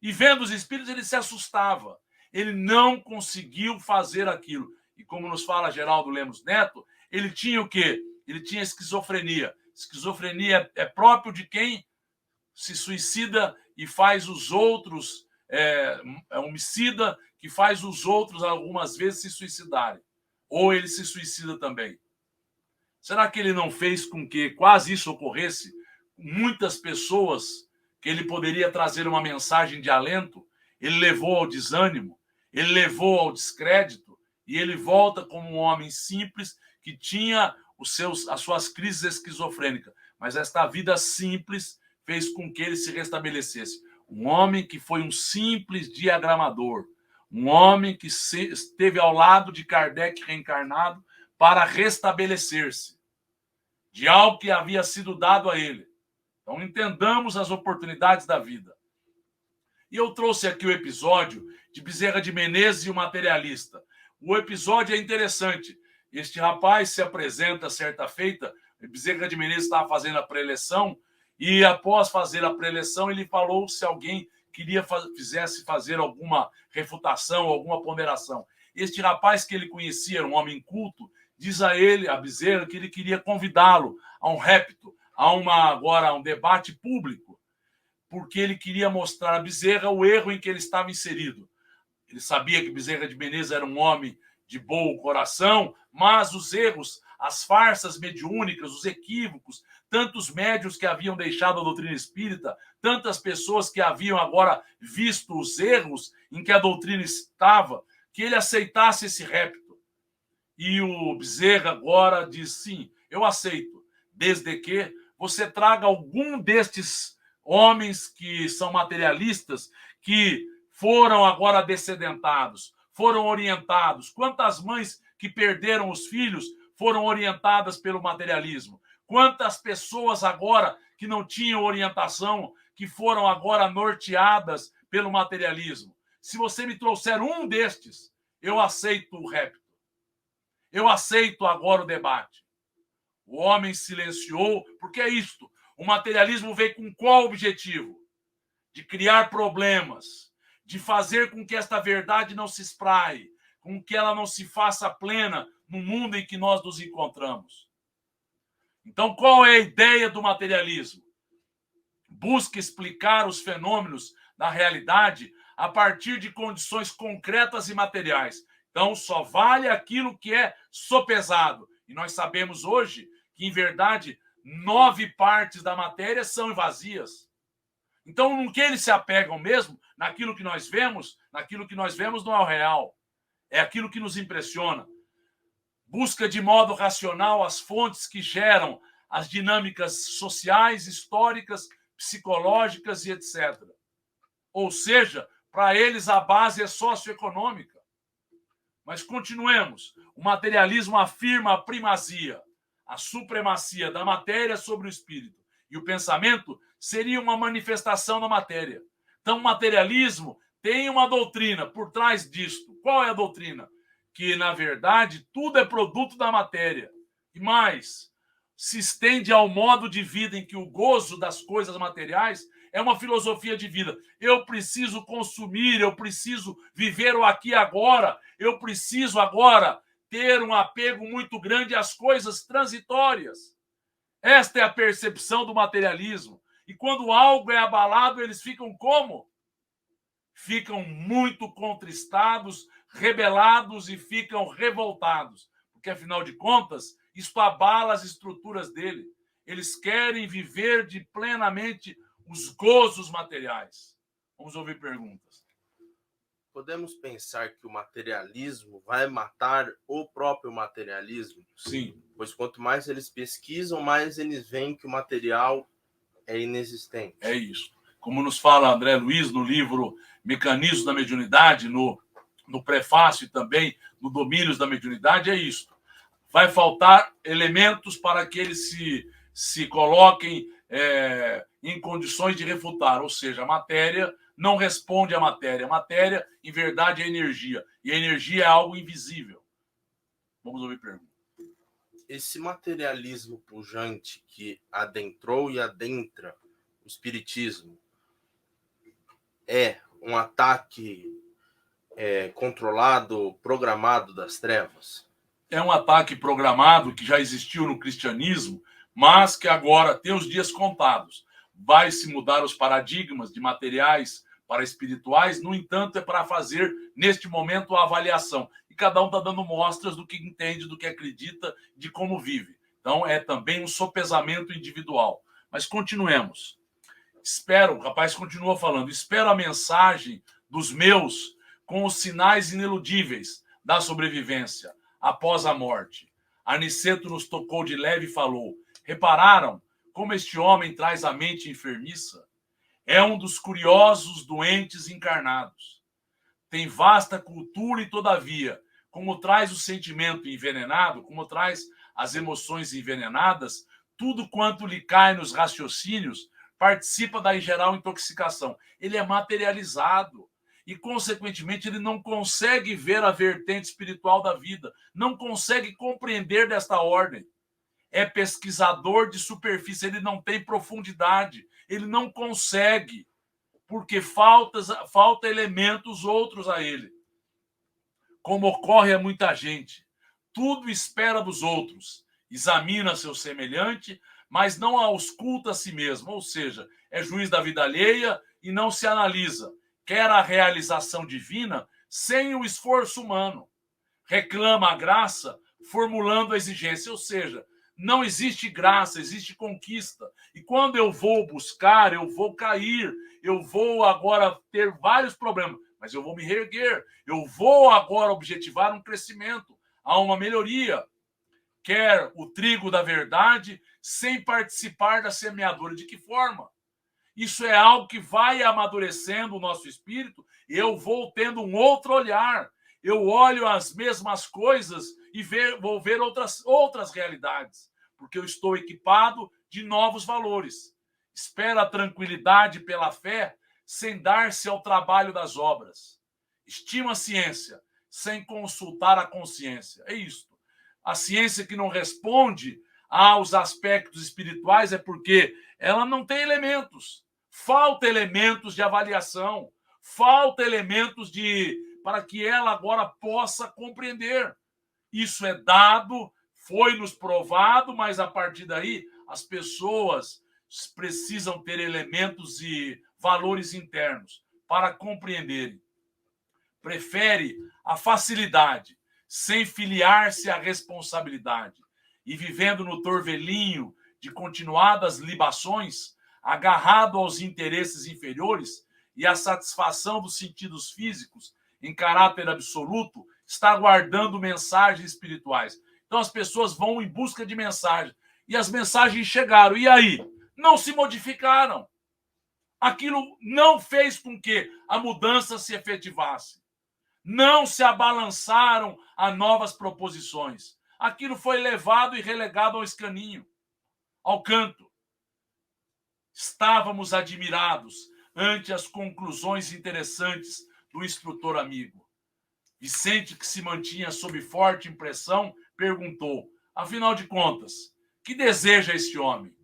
E vendo os espíritos, ele se assustava. Ele não conseguiu fazer aquilo. E como nos fala Geraldo Lemos Neto, ele tinha o quê? Ele tinha esquizofrenia. Esquizofrenia é próprio de quem se suicida e faz os outros, é homicida, que faz os outros algumas vezes se suicidarem. Ou ele se suicida também. Será que ele não fez com que quase isso ocorresse com muitas pessoas, que ele poderia trazer uma mensagem de alento? ele levou ao desânimo, ele levou ao descrédito, e ele volta como um homem simples que tinha as suas crises esquizofrênicas. Mas esta vida simples fez com que ele se restabelecesse. Um homem que foi um simples diagramador, um homem que esteve ao lado de Kardec reencarnado para restabelecer-se de algo que havia sido dado a ele. Então, entendamos as oportunidades da vida. E eu trouxe aqui o episódio de Bezerra de Menezes e o materialista. O episódio é interessante. Este rapaz se apresenta certa feita, Bezerra de Menezes estava fazendo a pré-eleição, e após fazer a pré-eleição, ele falou se alguém quisesse fazer alguma refutação, alguma ponderação. Este rapaz que ele conhecia, era um homem culto, diz a ele, a Bezerra, que ele queria convidá-lo a um repto, agora um debate público, porque ele queria mostrar a Bezerra o erro em que ele estava inserido. Ele sabia que Bezerra de Menezes era um homem de bom coração, mas os erros, as farsas mediúnicas, os equívocos, tantos médios que haviam deixado a doutrina espírita, tantas pessoas que haviam agora visto os erros em que a doutrina estava, que ele aceitasse esse repto. E o Bezerra agora diz, sim, eu aceito, desde que você traga algum destes homens que são materialistas, que foram agora descedentados, foram orientados. Quantas mães que perderam os filhos foram orientadas pelo materialismo? Quantas pessoas agora que não tinham orientação, que foram agora norteadas pelo materialismo? Se você me trouxer um destes, eu aceito o repto. Eu aceito agora o debate. O homem silenciou, porque é isto. O materialismo veio com qual objetivo? De criar problemas, de fazer com que esta verdade não se espraie, com que ela não se faça plena no mundo em que nós nos encontramos. Então, qual é a ideia do materialismo? Busca explicar os fenômenos da realidade a partir de condições concretas e materiais. Então, só vale aquilo que é sopesado. E nós sabemos hoje que, em verdade, 9 partes da matéria são vazias. Então, no que eles se apegam mesmo, naquilo que nós vemos não é o real. É aquilo que nos impressiona. Busca de modo racional as fontes que geram as dinâmicas sociais, históricas, psicológicas e etc. Ou seja, para eles a base é socioeconômica. Mas continuemos. O materialismo afirma a primazia, a supremacia da matéria sobre o espírito. E o pensamento seria uma manifestação da matéria. Então, o materialismo tem uma doutrina por trás disto. Qual é a doutrina? Que, na verdade, tudo é produto da matéria. E mais, se estende ao modo de vida em que o gozo das coisas materiais é uma filosofia de vida. Eu preciso consumir, eu preciso viver o aqui e agora, eu preciso agora ter um apego muito grande às coisas transitórias. Esta é a percepção do materialismo. E quando algo é abalado, eles ficam como? Ficam muito contristados, rebelados e ficam revoltados. Porque, afinal de contas, isto abala as estruturas dele. Eles querem viver de plenamente os gozos materiais. Vamos ouvir perguntas.
Podemos pensar que o materialismo vai matar o próprio materialismo?
Sim.
Pois quanto mais eles pesquisam, mais eles veem que o material é inexistente.
É isso. Como nos fala André Luiz no livro Mecanismos da Mediunidade, no prefácio e também no Domínios da Mediunidade, é isso. Vai faltar elementos para que eles se coloquem em condições de refutar, ou seja, a matéria não responde à matéria. A matéria, em verdade, é energia. E a energia é algo invisível. Vamos ouvir pergunta.
Esse materialismo pujante que adentrou e adentra o espiritismo é um ataque controlado, programado das trevas?
É um ataque programado que já existiu no cristianismo, mas que agora tem os dias contados. Vai se mudar os paradigmas de materiais para espirituais, no entanto, é para fazer, neste momento, a avaliação. E cada um está dando mostras do que entende, do que acredita, de como vive. Então, é também um sopesamento individual. Mas continuemos. O rapaz continua falando, espero a mensagem dos meus com os sinais ineludíveis da sobrevivência após a morte. Aniceto nos tocou de leve e falou: repararam como este homem traz a mente enfermiça? É um dos curiosos doentes encarnados. Tem vasta cultura e, todavia, como traz o sentimento envenenado, como traz as emoções envenenadas, tudo quanto lhe cai nos raciocínios participa da geral intoxicação. Ele é materializado e, consequentemente, ele não consegue ver a vertente espiritual da vida, não consegue compreender desta ordem. É pesquisador de superfície, ele não tem profundidade, ele não consegue, porque falta elementos outros a ele. Como ocorre a muita gente, tudo espera dos outros, examina seu semelhante, mas não ausculta a si mesmo, ou seja, é juiz da vida alheia e não se analisa. Quer a realização divina sem o esforço humano. Reclama a graça formulando a exigência, ou seja, não existe graça, existe conquista. E quando eu vou buscar, eu vou cair, eu vou agora ter vários problemas, mas eu vou me reerguer, eu vou agora objetivar um crescimento, há uma melhoria. Quer o trigo da verdade sem participar da semeadura. De que forma? Isso é algo que vai amadurecendo o nosso espírito e eu vou tendo um outro olhar. Eu olho as mesmas coisas e vou ver outras realidades, porque eu estou equipado de novos valores. Espera a tranquilidade pela fé sem dar-se ao trabalho das obras. Estima a ciência sem consultar a consciência. É isto. A ciência que não responde aos aspectos espirituais é porque ela não tem elementos. Falta elementos de avaliação. Falta elementos para que ela agora possa compreender. Isso é dado, foi nos provado, mas a partir daí as pessoas precisam ter elementos e valores internos para compreenderem. Prefere a facilidade, sem filiar-se à responsabilidade, e vivendo no torvelinho de continuadas libações, agarrado aos interesses inferiores e à satisfação dos sentidos físicos em caráter absoluto, está aguardando mensagens espirituais. Então as pessoas vão em busca de mensagens, e as mensagens chegaram, e aí? Não se modificaram. Aquilo não fez com que a mudança se efetivasse. Não se abalançaram a novas proposições. Aquilo foi levado e relegado ao escaninho, ao canto. Estávamos admirados ante as conclusões interessantes do instrutor amigo. Vicente, que se mantinha sob forte impressão, perguntou: afinal de contas, que deseja este homem?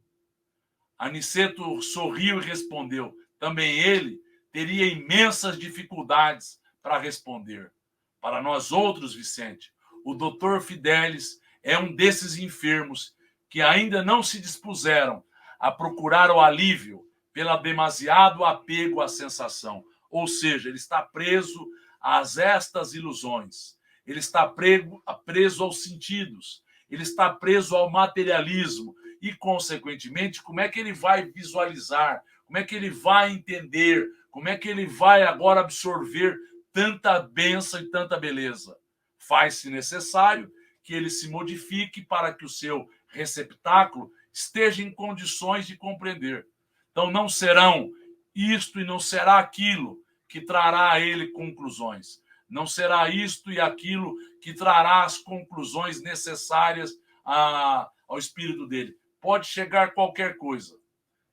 Aniceto sorriu e respondeu: também ele teria imensas dificuldades para responder. Para nós outros, Vicente, o doutor Fidelis é um desses enfermos que ainda não se dispuseram a procurar o alívio pelo demasiado apego à sensação. Ou seja, ele está preso a estas ilusões. Ele está preso aos sentidos. Ele está preso ao materialismo. E, consequentemente, como é que ele vai visualizar? Como é que ele vai entender? Como é que ele vai agora absorver tanta bênção e tanta beleza? Faz-se necessário que ele se modifique para que o seu receptáculo esteja em condições de compreender. Então, não serão isto e não será aquilo que trará a ele conclusões. Não será isto e aquilo que trará as conclusões necessárias ao espírito dele. Pode chegar qualquer coisa.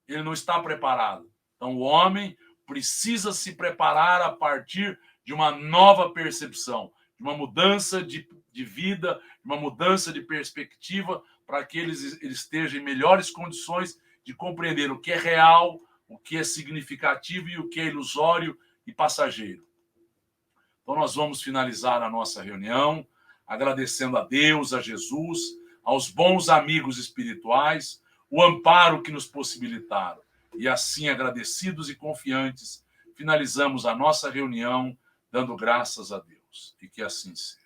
Ele não está preparado. Então, o homem precisa se preparar a partir de uma nova percepção, de uma mudança de vida, de uma mudança de perspectiva, para que ele esteja em melhores condições de compreender o que é real, o que é significativo e o que é ilusório e passageiro. Então, nós vamos finalizar a nossa reunião agradecendo a Deus, a Jesus, aos bons amigos espirituais, o amparo que nos possibilitaram. E assim, agradecidos e confiantes, finalizamos a nossa reunião dando graças a Deus. E que assim seja.